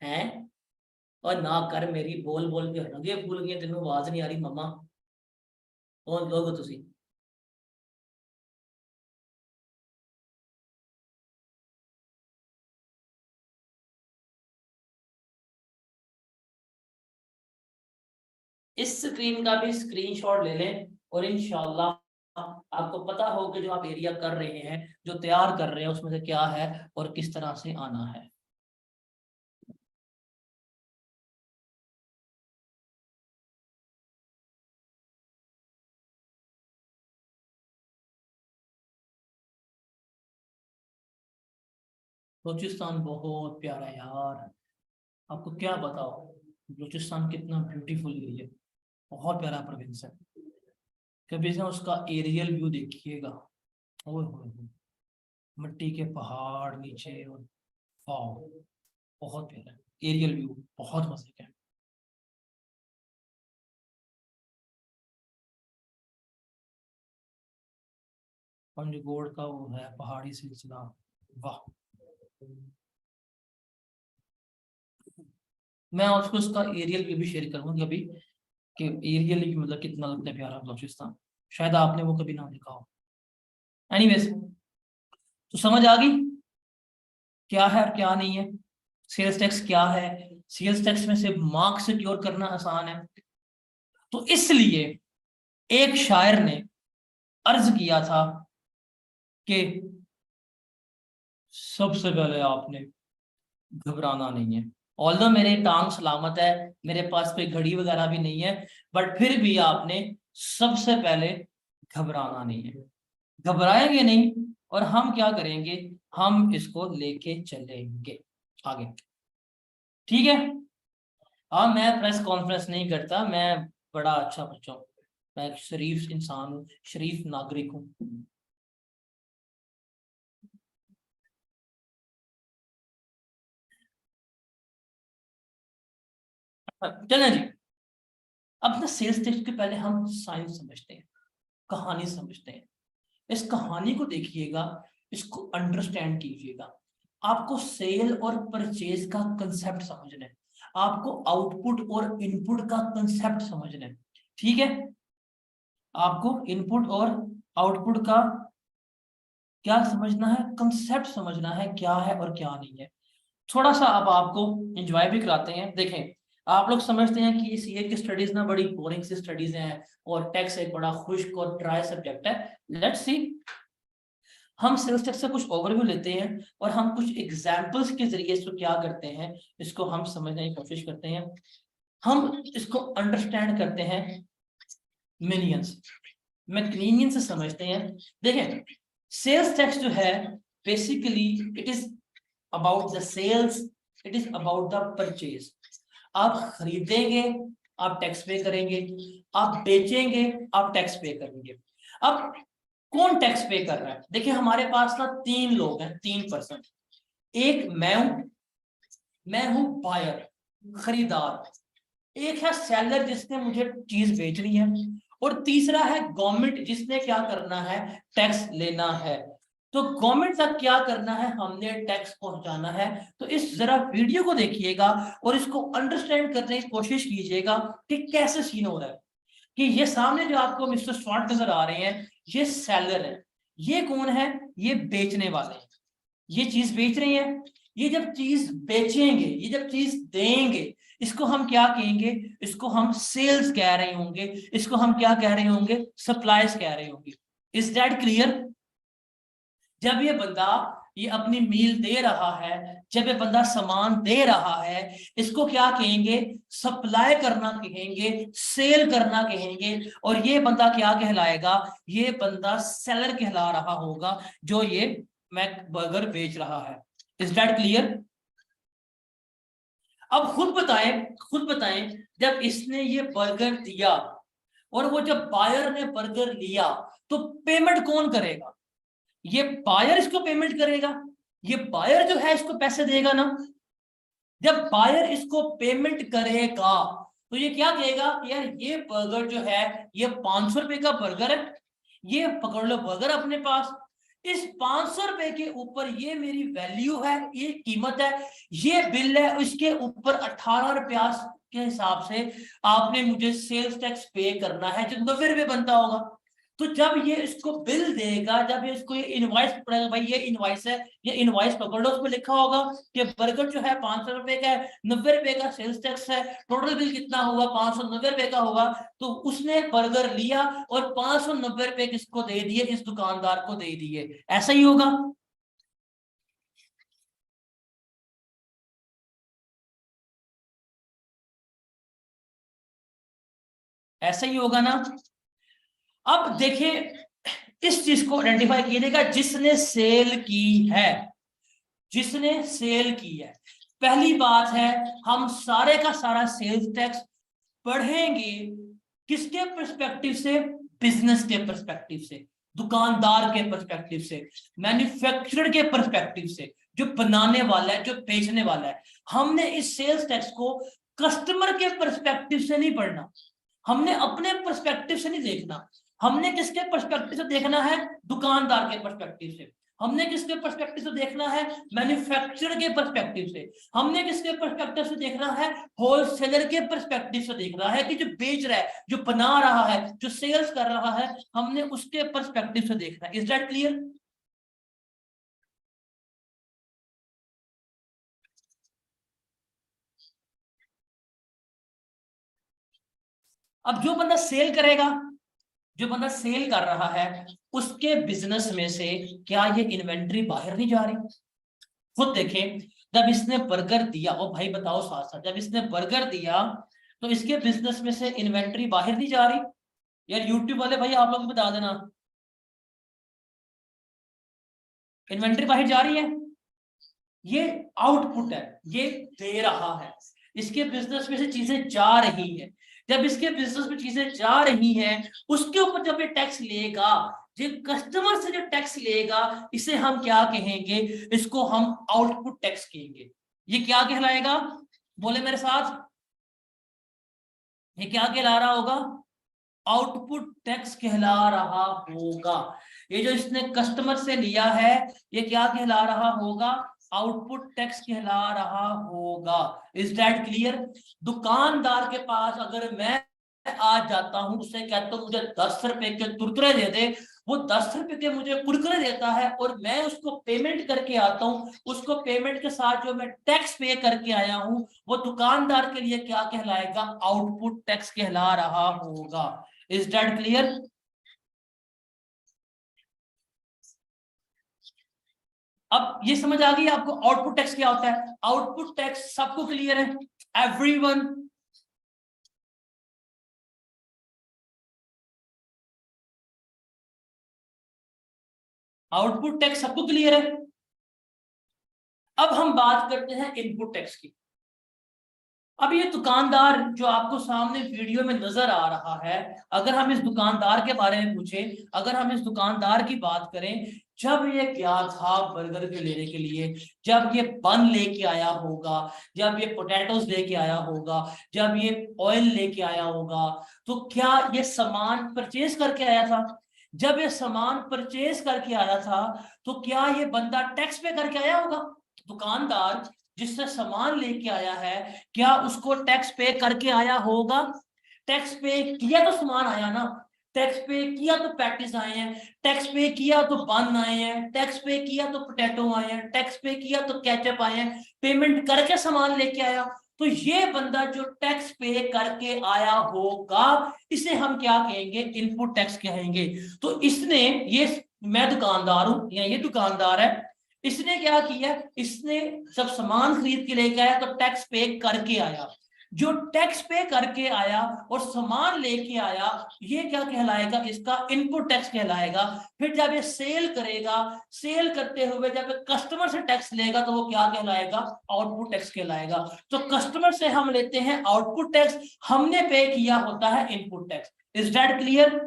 है? और ना कर, मेरी बोल बोल के रंगे फूल गए, तेन आवाज नहीं आ रही मम्मा? कौन लोग तुसी? इस स्क्रीन का भी स्क्रीनशॉट ले लें, और इंशाल्लाह आपको पता हो कि जो आप एरिया कर रहे हैं, जो तैयार कर रहे हैं, उसमें से क्या है और किस तरह से आना है। बलूचिस्तान बहुत प्यारा है यार, आपको क्या बताओ, बलूचिस्तान कितना ब्यूटीफुल एरिया, बहुत प्यारा प्रोविंस है। कभी से उसका एरियल व्यू देखिएगा, ओए होए होए, मिट्टी के पहाड़ नीचे, और वाह, बहुत प्यारा एरियल व्यू, बहुत मजे का है। पंजगोड़ का वो है पहाड़ी सिलसिला, वाह। मैं आपको उसका एरियल व्यू भी शेयर करूंगा कभी, कि एरियल व्यू मतलब कितना लगता है प्यारा बलूचिस्तान, शायद आपने वो कभी ना देखा हो। एनीवेज, तो समझ आ गई क्या है और क्या नहीं है, सेल्स टैक्स क्या है, सेल्स टैक्स में से मार्क्स सिक्योर करना आसान है। तो इसलिए एक शायर ने अर्ज किया था कि सबसे पहले आपने घबराना नहीं है। ऑल्दो मेरे टांग सलामत है, मेरे पास कोई घड़ी वगैरह भी नहीं है, बट फिर भी आपने सबसे पहले घबराना नहीं है। घबराएंगे नहीं, और हम क्या करेंगे, हम इसको लेके चलेंगे आगे, ठीक है। हाँ, मैं प्रेस कॉन्फ्रेंस नहीं करता, मैं बड़ा अच्छा बच्चा हूँ, मैं एक शरीफ इंसान हूँ, शरीफ नागरिक हूँ। चलें जी, अब ना सेल्स टेक्स्ट के पहले हम साइंस समझते हैं, कहानी समझते हैं। इस कहानी को देखिएगा, इसको अंडरस्टैंड कीजिएगा। आपको सेल और परचेज का कंसेप्ट समझना है, आपको आउटपुट और इनपुट का कंसेप्ट समझना है, ठीक है। आपको इनपुट और आउटपुट का क्या समझना है, कंसेप्ट समझना है, क्या है और क्या नहीं है। थोड़ा सा अब आपको एंजॉय भी कराते हैं। देखें, आप लोग समझते हैं कि सीए की स्टडीज ना बड़ी बोरिंग सी स्टडीज हैं, और टैक्स एक बड़ा खुश्क और ड्राई सब्जेक्ट है। लेट्स सी, हम सेल्स टैक्स से कुछ ओवरव्यू लेते हैं, और हम कुछ एग्जांपल्स के जरिए इसको क्या करते हैं, इसको हम समझने की कोशिश करते हैं, हम इसको अंडरस्टैंड करते हैं मिनियंस में, कन्वीनियंस से समझते हैं। देखें, सेल्स टैक्स जो है basically it is about the sales, it is about the purchase. आप खरीदेंगे, आप टैक्स पे करेंगे, आप बेचेंगे, आप टैक्स पे करेंगे। अब कौन टैक्स पे कर रहा है, देखिए हमारे पास ना तीन लोग हैं, 3%। एक मैं हूं बायर, खरीदार। एक है सेलर जिसने मुझे चीज बेचनी है, और तीसरा है गवर्नमेंट जिसने क्या करना है, टैक्स लेना है। तो गवर्नमेंट तक क्या करना है, हमने टैक्स पहुंचाना है। तो इस जरा वीडियो को देखिएगा, और इसको अंडरस्टैंड करने की कोशिश कीजिएगा कि कैसे सीन हो रहा है। कि ये सामने जो आपको मिस्टर स्टुअर्ट नजर आ रहे हैं, ये सेलर है। ये कौन है, ये बेचने वाले हैं। ये चीज बेच रहे हैं, ये जब चीज बेचेंगे, ये जब चीज देंगे, इसको हम क्या कहेंगे, इसको हम सेल्स कह रहे होंगे, इसको हम क्या कह रहे होंगे, सप्लाईज कह रहे होंगे। Is that clear. जब ये बंदा ये अपनी मील दे रहा है, जब ये बंदा सामान दे रहा है, इसको क्या कहेंगे, सप्लाई करना कहेंगे, सेल करना कहेंगे। और ये बंदा क्या कहलाएगा, ये बंदा सेलर कहला रहा होगा, जो ये मैक बर्गर बेच रहा है। Is that clear. अब खुद बताएं, जब इसने ये बर्गर दिया, और वो जब बायर ने बर्गर लिया, तो पेमेंट कौन करेगा, ये बायर इसको पेमेंट करेगा, ये बायर जो है इसको पैसे देगा ना। जब बायर इसको पेमेंट करेगा, तो ये क्या कहेगा कि यार ये बर्गर जो है, ये 500 रुपए का बर्गर है, ये पकड़ लो बर्गर अपने पास। इस 500 रुपए के ऊपर ये मेरी वैल्यू है, ये कीमत है, ये बिल है, इसके ऊपर 18 रुपया के हिसाब से आपने मुझे सेल्स टैक्स पे करना है, जो 90 रुपए बनता होगा। तो जब ये इसको बिल देगा, जब ये इसको ये इनवॉइस पड़ेगा, भाई ये इनवॉइस है, ये इनवॉइस पकड़ लो, उसमें लिखा होगा कि बर्गर जो है 500 रुपए का है, 90 रुपए का सेल्स टैक्स है, टोटल बिल कितना होगा, 590 रुपए का होगा। तो उसने बर्गर लिया, और 590 रुपए किसको दे दिए, इस दुकानदार को दे दिए। ऐसा ही होगा। ऐसा ही होगा ना। अब देखिए, इस चीज को आइडेंटिफाई कीजिएगा, जिसने सेल की है, जिसने सेल की है। पहली बात है, हम सारे का सारा सेल्स टैक्स पढ़ेंगे किसके पर्सपेक्टिव से? बिजनेस के पर्सपेक्टिव से, दुकानदार के पर्सपेक्टिव से, मैन्युफैक्चरर के पर्सपेक्टिव से, जो बनाने वाला है, जो बेचने वाला है। हमने इस सेल्स टैक्स को कस्टमर के पर्सपेक्टिव से नहीं पढ़ना, हमने अपने पर्सपेक्टिव से नहीं देखना। हमने किसके पर्सपेक्टिव से देखना है? दुकानदार के पर्सपेक्टिव से। हमने किसके पर्सपेक्टिव से देखना है? मैन्युफैक्चरर के पर्सपेक्टिव से। हमने किसके पर्सपेक्टिव से देखना है? होलसेलर के पर्सपेक्टिव से देखना है कि जो बेच रहा है, जो बना रहा है, जो सेल्स कर रहा है, हमने उसके पर्सपेक्टिव से देखना है। Is that clear? अब जो बंदा सेल करेगा, जो बंदा सेल कर रहा है, उसके बिजनेस में से क्या ये इन्वेंट्री बाहर नहीं जा रही? खुद देखें, जब इसने बर्गर दिया, ओ भाई बताओ साथ साथ, जब इसने बर्गर दिया तो इसके बिजनेस में से इन्वेंट्री बाहर नहीं जा रही? यार यूट्यूब वाले भाई आप लोग बता देना, इन्वेंट्री बाहर जा रही है? ये आउटपुट है, ये दे रहा है, इसके बिजनेस में से चीजें जा रही है। जब इसके बिजनेस में चीजें जा रही हैं, उसके ऊपर जब ये टैक्स लेगा, जो कस्टमर से जो टैक्स लेगा, इसे हम क्या कहेंगे? इसको हम आउटपुट टैक्स कहेंगे। ये क्या कहलाएगा? बोले मेरे साथ, ये क्या कहला रहा होगा? आउटपुट टैक्स कहला रहा होगा। ये जो इसने कस्टमर से लिया है, ये क्या कहला रहा होगा? आउटपुट टैक्स कहला रहा होगा। Is that clear? दुकानदार के पास अगर मैं आज जाता हूं, उससे कहता हूं मुझे 10 रुपए के कुरकुरे दे दे, वो 10 रुपए के मुझे कुरकुरे देता है और मैं उसको पेमेंट करके आता हूं, उसको पेमेंट के साथ जो मैं टैक्स पे करके आया हूं, वो दुकानदार के लिए क्या कहलाएगा? आउटपुट टैक्स कहला रहा होगा। Is that clear? अब ये समझ आ गई आपको आउटपुट टैक्स क्या होता है? आउटपुट टैक्स सबको क्लियर है? एवरीवन? आउटपुट टैक्स सबको क्लियर है? अब हम बात करते हैं इनपुट टैक्स की। अब ये दुकानदार जो आपको सामने वीडियो में नजर आ रहा है, अगर हम इस दुकानदार के बारे में पूछें, अगर हम इस दुकानदार की बात करें, जब ये गया था बर्गर के लेने के लिए, जब ये बन लेके आया होगा, जब ये पोटैटोज लेके आया होगा, जब ये ऑयल लेके आया होगा, तो क्या ये सामान परचेज करके आया था? जब ये सामान परचेज करके आया था, तो क्या ये बंदा टैक्स पे करके आया होगा? दुकानदार जिससे सामान लेके आया है, क्या उसको टैक्स पे करके आया होगा? टैक्स पे किया तो सामान आया ना, टैक्स पे किया तो पैटीज आए हैं, टैक्स पे किया तो बन आए हैं, टैक्स पे किया तो पोटैटो आए हैं, टैक्स पे किया तो केचप आए हैं, पेमेंट करके सामान लेके आया। तो ये बंदा जो टैक्स पे करके आया होगा, इसे हम क्या कहेंगे? इनपुट टैक्स कहेंगे। तो इसने ये, मैं दुकानदार हूं या ये दुकानदार है, इसने क्या किया? इसने जब सामान खरीद के लेके आया तो टैक्स पे करके आया। जो टैक्स पे करके आया और सामान लेके आया, ये क्या कहलाएगा? इसका इनपुट टैक्स कहलाएगा। फिर जब ये सेल करेगा, सेल करते हुए जब कस्टमर से टैक्स लेगा, तो वो क्या कहलाएगा? आउटपुट टैक्स कहलाएगा। तो कस्टमर से हम लेते हैं आउटपुट टैक्स, हमने पे किया होता है input tax. Is that clear?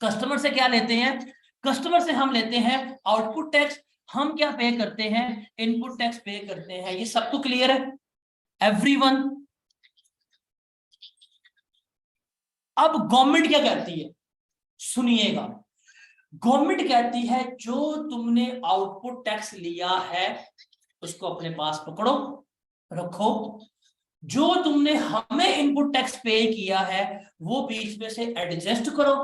Customer से क्या लेते हैं? कस्टमर से हम लेते हैं आउटपुट टैक्स, हम क्या पे करते हैं? इनपुट टैक्स पे करते हैं। ये सबको क्लियर है? एवरीवन? अब गवर्नमेंट क्या कहती है, सुनिएगा। गवर्नमेंट कहती है जो तुमने आउटपुट टैक्स लिया है, उसको अपने पास पकड़ो, रखो। जो तुमने हमें इनपुट टैक्स पे किया है, वो बीच में से एडजस्ट करो,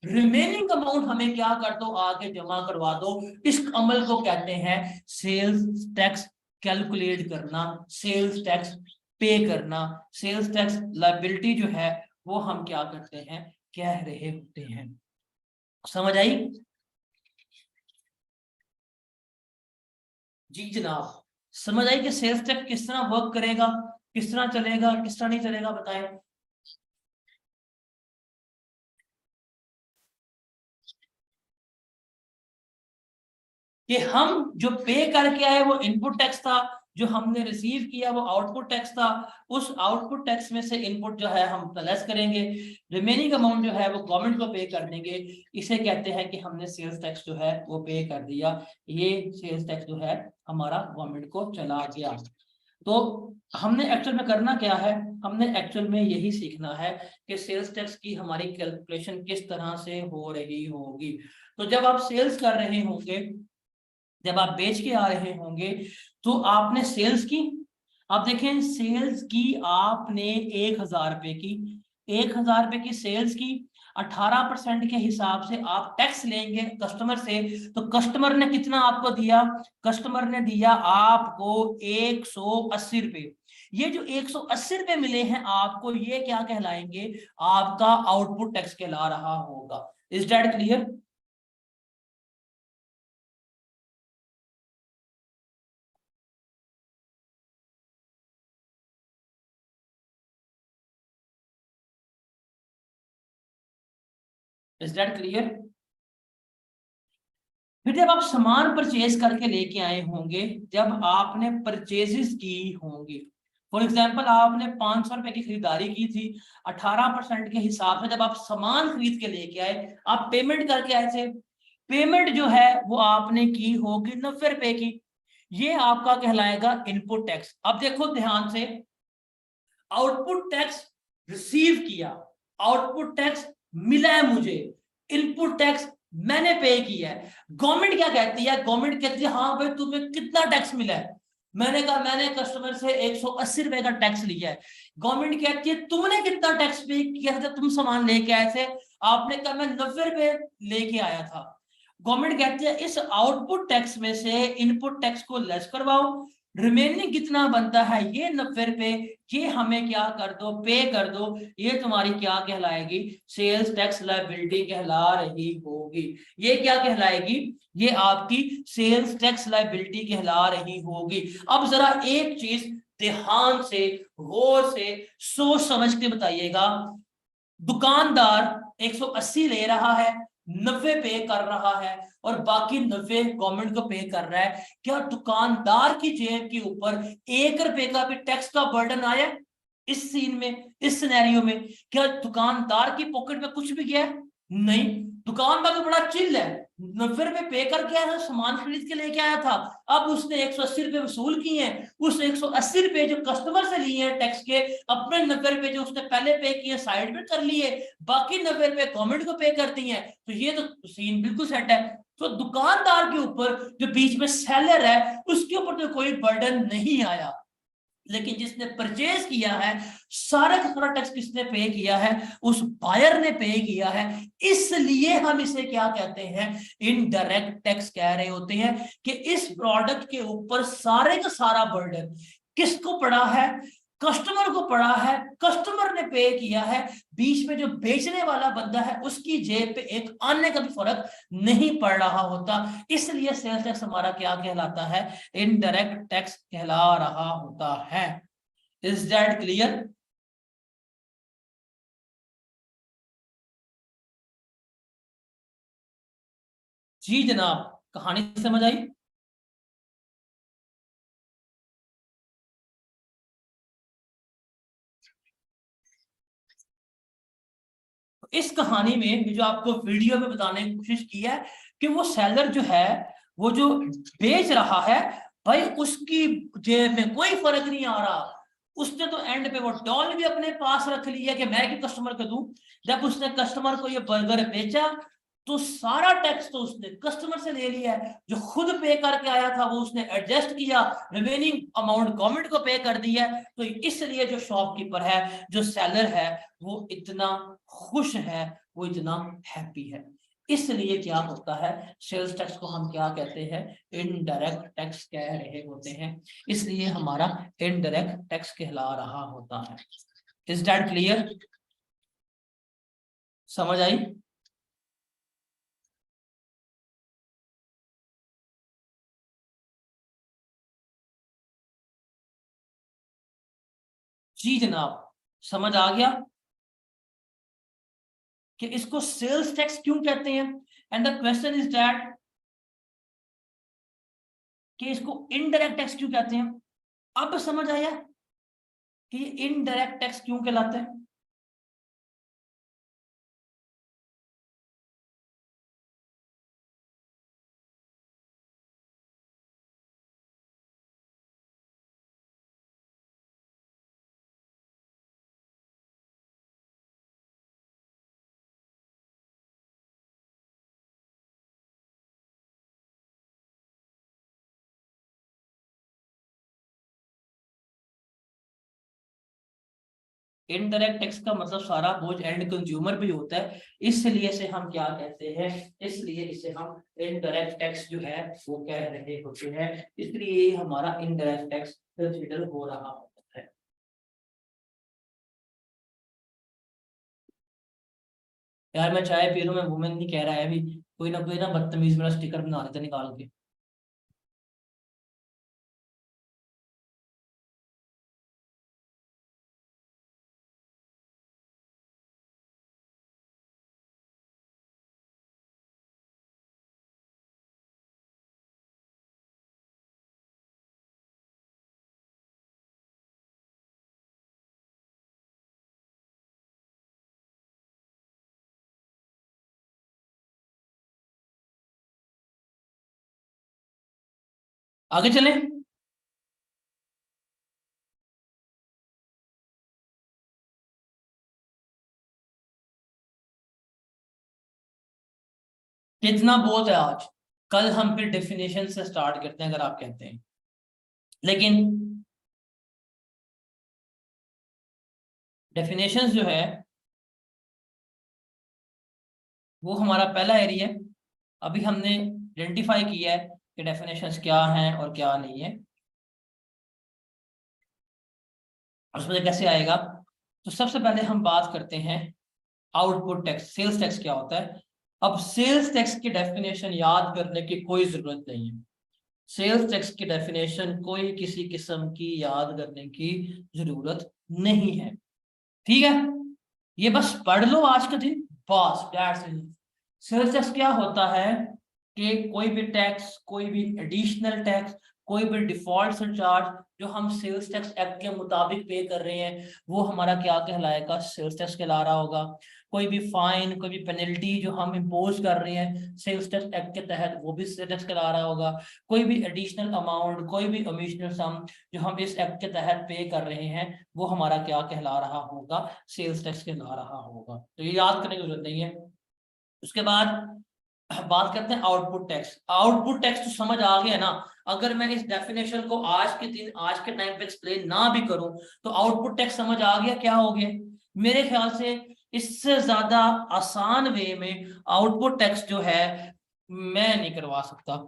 रिमेनिंग अमाउंट हमें क्या कर दो? आगे जमा करवा दो। इस अमल को कहते हैं सेल्स टैक्स कैलकुलेट करना, सेल्स टैक्स पे करना। सेल्स टैक्स लायबिलिटी जो है, वो हम क्या करते हैं? कह रहे होते हैं। समझ आई? जी जनाब, समझ आई कि सेल्स टैक्स किस तरह वर्क करेगा, किस तरह चलेगा, किस तरह नहीं चलेगा, बताएं। कि हम जो पे करके आए वो इनपुट टैक्स था, जो हमने रिसीव किया वो आउटपुट टैक्स था, उस आउटपुट टैक्स में से इनपुट जो है हम लेस करेंगे, रिमेनिंग अमाउंट जो है वो गवर्नमेंट को पे कर देंगे। इसे कहते हैं कि हमने सेल्स टैक्स जो है वो पे कर दिया, ये सेल्स टैक्स जो है हमारा गवर्नमेंट को चला गया। तो हमने एक्चुअल में करना क्या है, हमने एक्चुअल में यही सीखना है कि सेल्स टैक्स की हमारी कैलकुलेशन किस तरह से हो रही होगी। तो जब आप सेल्स कर रहे होंगे, जब आप बेच के आ रहे होंगे, तो आपने सेल्स की, आप देखें सेल्स की आपने 1,000 रुपए की, 1,000 रुपए की सेल्स की, 18% के हिसाब से आप टैक्स लेंगे कस्टमर से, तो कस्टमर ने कितना आपको दिया, कस्टमर ने दिया आपको 180 रुपए। ये जो 180 रुपए मिले हैं आपको, ये क्या कहलाएंगे, आपका आउटपुट टैक्स कहला रहा होगा। Is that clear? Is that clear? फिर जब आप सामान परचेज करके लेके आए होंगे, जब आपने परचेजेस की होंगी, फॉर एग्जाम्पल आपने 500 रुपए की खरीदारी की थी, 18% के हिसाब से जब आप सामान खरीद के लेके आए, आप पेमेंट करके आए थे, पेमेंट जो है वो आपने की होगी 90 रुपए की, ये आपका कहलाएगा इनपुट टैक्स। अब देखो ध्यान से, आउटपुट टैक्स रिसीव किया, आउटपुट टैक्स मिला है मुझे, इनपुट टैक्स मैंने पे किया है। गवर्नमेंट क्या कहती है, गवर्नमेंट कहती है हाँ भाई तुम्हें कितना टैक्स मिला है, मैंने कहा मैंने कस्टमर से 180 रुपए का टैक्स लिया है। गवर्नमेंट कहती है तुमने कितना टैक्स पे किया था, तुम सामान लेके आए थे, आपने कहा मैं 90 रुपए लेके आया था। गवर्नमेंट कहती है इस आउटपुट टैक्स में से इनपुट टैक्स को लेस करवाओ, रिमेनिंग कितना बनता है ये 90 रुपए, ये हमें क्या कर दो, पे कर दो। ये तुम्हारी क्या कहलाएगी, सेल्स टैक्स लायबिलिटी कहला रही होगी। ये क्या कहलाएगी, ये आपकी सेल्स टैक्स लायबिलिटी कहला रही होगी। अब जरा एक चीज ध्यान से गौर से सोच समझ के बताइएगा, दुकानदार 180 ले रहा है, 90 पे कर रहा है और बाकी 90 गवर्नमेंट को पे कर रहा है, क्या दुकानदार की जेब के ऊपर 1 रुपए का भी टैक्स का बर्डन आया इस सीन में, इस सिनेरियो में? क्या दुकानदार की पॉकेट में कुछ भी गया? नहीं, दुकानदार तो बड़ा चिल है, 90 रुपए पे करके आया था, सामान खरीद के लेके आया था, अब उसने 180 रुपए वसूल किए हैं, उस 180 रुपए जो कस्टमर से लिए हैं टैक्स के, अपने 90 रुपए जो उसने पहले पे किए साइड में कर लिए, बाकी 90 रुपए गवर्नमेंट को पे करती है, तो ये तो सीन बिल्कुल सेट है। तो दुकानदार के ऊपर जो बीच में सेलर है उसके ऊपर तो कोई बर्डन नहीं आया, लेकिन जिसने परचेज किया है सारा का सारा टैक्स किसने पे किया है, उस बायर ने पे किया है। इसलिए हम इसे क्या कहते हैं, इनडायरेक्ट टैक्स कह रहे होते हैं कि इस प्रोडक्ट के ऊपर सारे का सारा बर्डन किसको पड़ा है, कस्टमर को पड़ा है, कस्टमर ने पे किया है, बीच में जो बेचने वाला बंदा है उसकी जेब पे एक आने का भी फर्क नहीं पड़ रहा होता। इसलिए सेल्स टैक्स हमारा क्या कहलाता है, इनडायरेक्ट टैक्स कहला रहा होता है। Is that clear? जी जनाब, कहानी समझ आई? इस कहानी में ये जो आपको वीडियो में बताने की कोशिश की है कि वो सेलर जो है, वो जो बेच रहा है, भाई उसकी जेब में कोई फर्क नहीं आ रहा, उसने तो एंड पे वो डॉल भी अपने पास रख लिया कि मैं कि कस्टमर को दूं। जब उसने कस्टमर को ये बर्गर बेचा तो सारा टैक्स तो उसने कस्टमर से ले लिया है, जो खुद पे करके आया था वो उसने एडजस्ट किया, रिमेनिंग अमाउंट गवर्नमेंट को पे कर दिया। तो इसलिए जो शॉपकीपर है, जो सेलर है, वो इतना खुश है, वो इतना हैप्पी है। इसलिए क्या होता है, सेल्स टैक्स को हम क्या कहते हैं, इनडायरेक्ट टैक्स कह रहे होते हैं, इसलिए हमारा इनडायरेक्ट टैक्स कहला रहा होता है। Is that clear? समझ आई? जी जनाब, समझ आ गया कि इसको सेल्स टैक्स क्यों कहते हैं। And the question is that कि इसको इनडायरेक्ट टैक्स क्यों कहते हैं। अब समझ आया कि इनडायरेक्ट टैक्स क्यों कहलाता है। इनडायरेक्ट टैक्स का मतलब सारा बोझ एंड कंज्यूमर पे होता है, इसलिए इसे हम क्या कहते हैं, इसलिए इसे हम इनडायरेक्ट टैक्स जो है वो कह रहे होते हैं, इसलिए हमारा इनडायरेक्ट टैक्स कंसीडर हो रहा होता है। यार मैं चाय पी रहा हूँ, मैं वुमेन नहीं कह रहा है अभी, कोई ना बदतमीज मेरा स्टिकर बना देता निकाल के। आगे चले। कितना बहुत है आज, कल हम फिर डेफिनेशन से स्टार्ट करते हैं अगर आप कहते हैं। लेकिन डेफिनेशंस जो है वो हमारा पहला एरिया है। अभी हमने आइडेंटिफाई किया है कि डेफिनेशंस क्या हैं और क्या नहीं है, उसमें कैसे आएगा। तो सबसे पहले हम बात करते हैं आउटपुट टैक्स, सेल्स टैक्स क्या होता है। अब सेल्स टैक्स की डेफिनेशन याद करने की कोई जरूरत नहीं है। सेल्स टैक्स की डेफिनेशन कोई किसी किस्म की याद करने की जरूरत नहीं है, ठीक है। ये बस पढ़ लो आज के दिन, बस दैट्स इट। सेल्स टैक्स क्या होता है कि कोई भी टैक्स, कोई भी एडिशनल टैक्स, कोई भी डिफॉल्ट सरचार्ज जो हम सेल्स टैक्स एक्ट के मुताबिक पे कर रहे हैं वो हमारा क्या कहलाएगा, सेल्स टैक्स कहला रहा होगा। कोई भी फाइन, कोई भी पेनल्टी जो हम इम्पोज कर रहे हैं सेल्स टैक्स एक्ट के तहत वो भी सेल्स टैक्स कहला रहा होगा। कोई भी एडिशनल अमाउंट, कोई भी ओमिशनल सम जो हम इस एक्ट के तहत पे कर रहे हैं वो हमारा क्या कहला रहा होगा, सेल्स टैक्स कहला रहा होगा। तो ये याद करने की जरूरत नहीं है। उसके बाद बात करते हैं आउटपुट टैक्स। आउटपुट टैक्स तो समझ आ गया ना। अगर मैं इस डेफिनेशन को आज के दिन, आज के टाइम पे एक्सप्लेन ना भी करूं तो आउटपुट टैक्स समझ आ गया क्या हो गया। मेरे ख्याल से इससे ज्यादा आसान वे में आउटपुट टैक्स जो है मैं नहीं करवा सकता।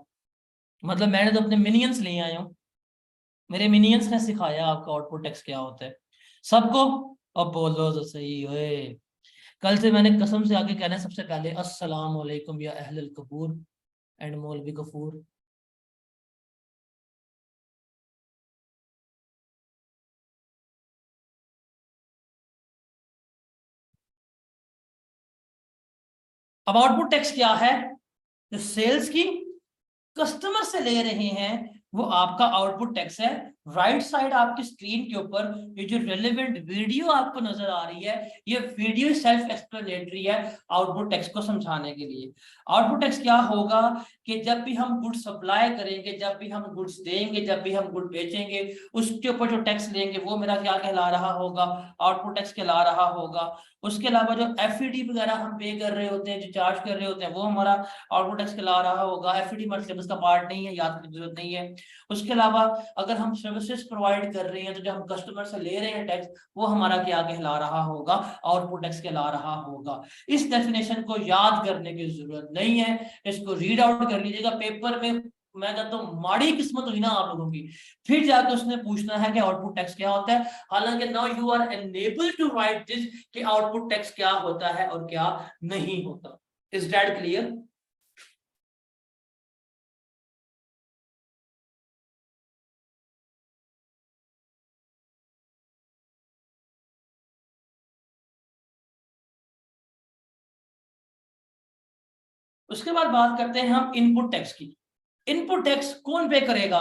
मतलब मैंने तो अपने मिनियंस ले आया हूँ, मेरे मिनियंस ने सिखाया आपको आउटपुट टैक्स क्या होता है सबको। अब बोलो तो सही ओए। कल से मैंने कसम से आके कहना है सबसे पहले अस्सलाम वालेकुम या अहलल कबूर एंड मौलवी गफूर। अब आउटपुट टैक्स क्या है, जो सेल्स की कस्टमर से ले रहे हैं वो आपका आउटपुट टैक्स है। राइट साइड आपकी स्क्रीन के ऊपर ये जो रेलेवेंट वीडियो आपको नजर आ रही है ये वीडियो सेल्फ एक्सप्लेनेटरी है आउटपुट टैक्स को समझाने के लिए। आउटपुट टैक्स क्या होगा कि जब भी हम गुड्स सप्लाई करेंगे, जब भी हम गुड्स देंगे, जब भी हम गुड बेचेंगे उसके ऊपर जो टैक्स लेंगे वो मेरा क्या कहला रहा होगा, आउटपुट टैक्स कहला रहा होगा। उसके अलावा जो एफईडी वगैरह हम पे कर रहे होते हैं, जो चार्ज कर रहे होते हैं वो हमारा आउटपुट टैक्स कहला रहा होगा। एफईडी हमारे सिलेबस का पार्ट नहीं है, याद करने की जरूरत नहीं है। उसके अलावा अगर हम सर्विसेज प्रोवाइड कर रहे हैं तो जो हम कस्टमर से ले रहे हैं टैक्स वो हमारा क्या कहला रहा होगा, आउटपुट टैक्स कहला रहा होगा। इस डेफिनेशन को याद करने की जरूरत नहीं है, इसको रीड आउट कर लीजिएगा पेपर में। मैं कहता हूँ माड़ी किस्मत हुई ना आप लोगों की, फिर जाकर उसने पूछना है कि आउटपुट टैक्स क्या होता है। हालांकि now you are enable to write this कि आउटपुट टैक्स क्या होता है और क्या नहीं होता। Is that clear. उसके बाद बात करते हैं हम इनपुट टैक्स की। इनपुट टैक्स कौन पे करेगा?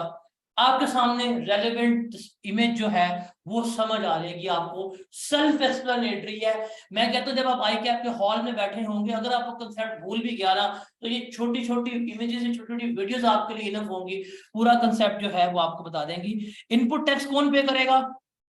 आपके सामने रेलेवेंट इमेज जो है वो समझ आ जाएगी आपको, सेल्फ एक्सप्लेनेटरी है। मैं कहता हूं जब आप आई कैप के हॉल में बैठे होंगे, अगर आपको कंसेप्ट भूल भी गया ना, तो ये छोटी छोटी इमेजेस, छोटी छोटी वीडियोस आपके लिए इनफ होंगी, पूरा कंसेप्ट जो है वो आपको बता देंगी। इनपुट टैक्स कौन पे करेगा?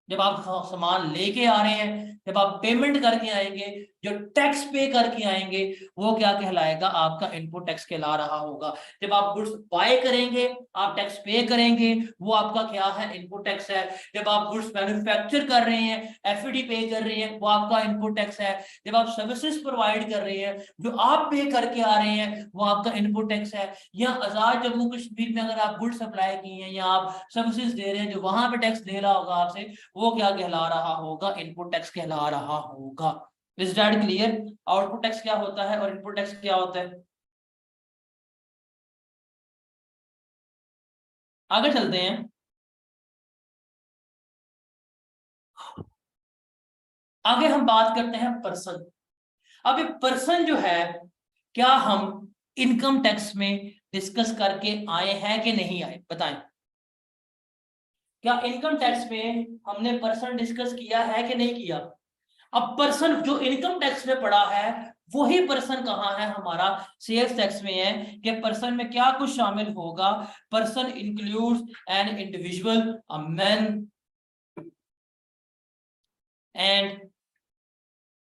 जब आप सामान लेके आ रहे हैं, जब आप पेमेंट करके आएंगे, जो टैक्स पे करके आएंगे, वो क्या कहलाएगा? आपका इनपुट टैक्स कहला रहा होगा। जब आप गुड्स बाय करेंगे, आप टैक्स पे करेंगे, वो आपका क्या है? इनपुट टैक्स है। जब आप गुड्स मैन्युफैक्चर कर रहे हैं, एफईडी पे कर रहे हैं, वो आपका इनपुट टैक्स है। जब आप सर्विसेज प्रोवाइड कर रहे हैं, जो आप पे करके आ रहे हैं, वो आपका इनपुट टैक्स है। या आजाद जम्मू कश्मीर में अगर आप गुड्स सप्लाई किए हैं या आप सर्विसेज दे रहे हैं, जो वहां पे टैक्स दे रहा होगा आपसे, वो क्या कहला रहा होगा? इनपुट टैक्स कहला रहा होगा। Is that clear? Output tax क्या होता है और इनपुट टैक्स क्या होता है? आगे चलते हैं। आगे हम बात करते हैं पर्सन। अब ये पर्सन जो है, क्या हम इनकम टैक्स में डिस्कस करके आए हैं कि नहीं आए? बताएं, क्या इनकम टैक्स में हमने पर्सन डिस्कस किया है कि नहीं किया? अब पर्सन जो इनकम टैक्स में पड़ा है, वही पर्सन कहाँ है? हमारा सेल्स टैक्स में है। कि पर्सन में क्या कुछ शामिल होगा? Person includes an individual, a man and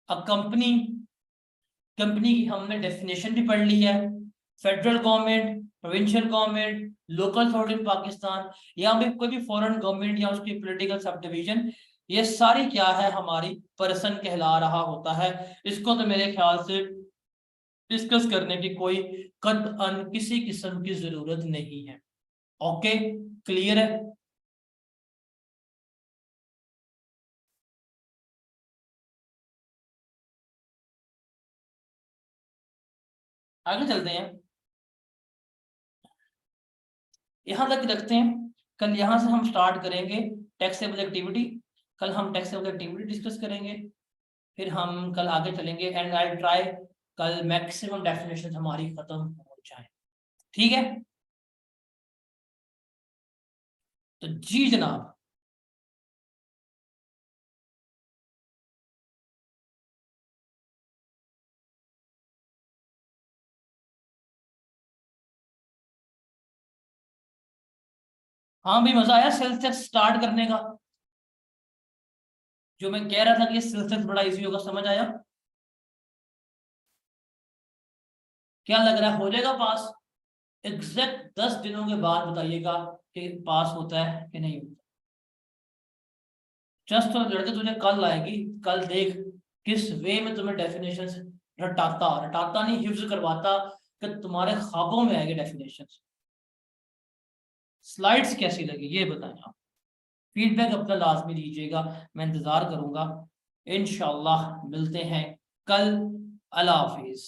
a company. Company की हमने डेफिनेशन भी पढ़ ली है। Federal government, provincial government, local authority in Pakistan, या भी कोई भी फॉरेन गवर्नमेंट या उसकी पॉलिटिकल सब डिवीजन, ये सारी क्या है? हमारी पर्सन कहला रहा होता है। इसको तो मेरे ख्याल से डिस्कस करने की कोई कतअन किसी किस्म की जरूरत नहीं है। ओके, क्लियर है? आगे चलते हैं, यहां तक रखते हैं। कल यहां से हम स्टार्ट करेंगे टैक्सेबल एक्टिविटी। कल हम टैक्सेबल एक्टिविटी डिस्कस करेंगे, फिर हम कल आगे चलेंगे एंड आई ट्राई कल मैक्सिमम डेफिनेशन हमारी खत्म हो जाए। ठीक है? तो जी जनाब। हाँ भी मजा आया सेल्स टैक्स स्टार्ट करने का। जो मैं कह रहा था कि सेल्स टैक्स बड़ा इजी होगा, समझ आया? क्या लग रहा है, हो जाएगा पास? एग्जैक्ट 10 दिनों के बाद बताइएगा कि पास होता है कि नहीं होता। जस्ट तो लड़के तुझे कल आएगी, कल देख किस वे में तुम्हें डेफिनेशन रटाता रटाता नहीं, हिफ्ज करवाता, कि तुम्हारे ख्वाबों में आएगी डेफिनेशन। स्लाइड्स कैसी लगी ये बताएं आप। फीडबैक अपना लाजमी दीजिएगा, मैं इंतजार करूंगा। इंशाल्लाह मिलते हैं कल। अल्लाह हाफिज।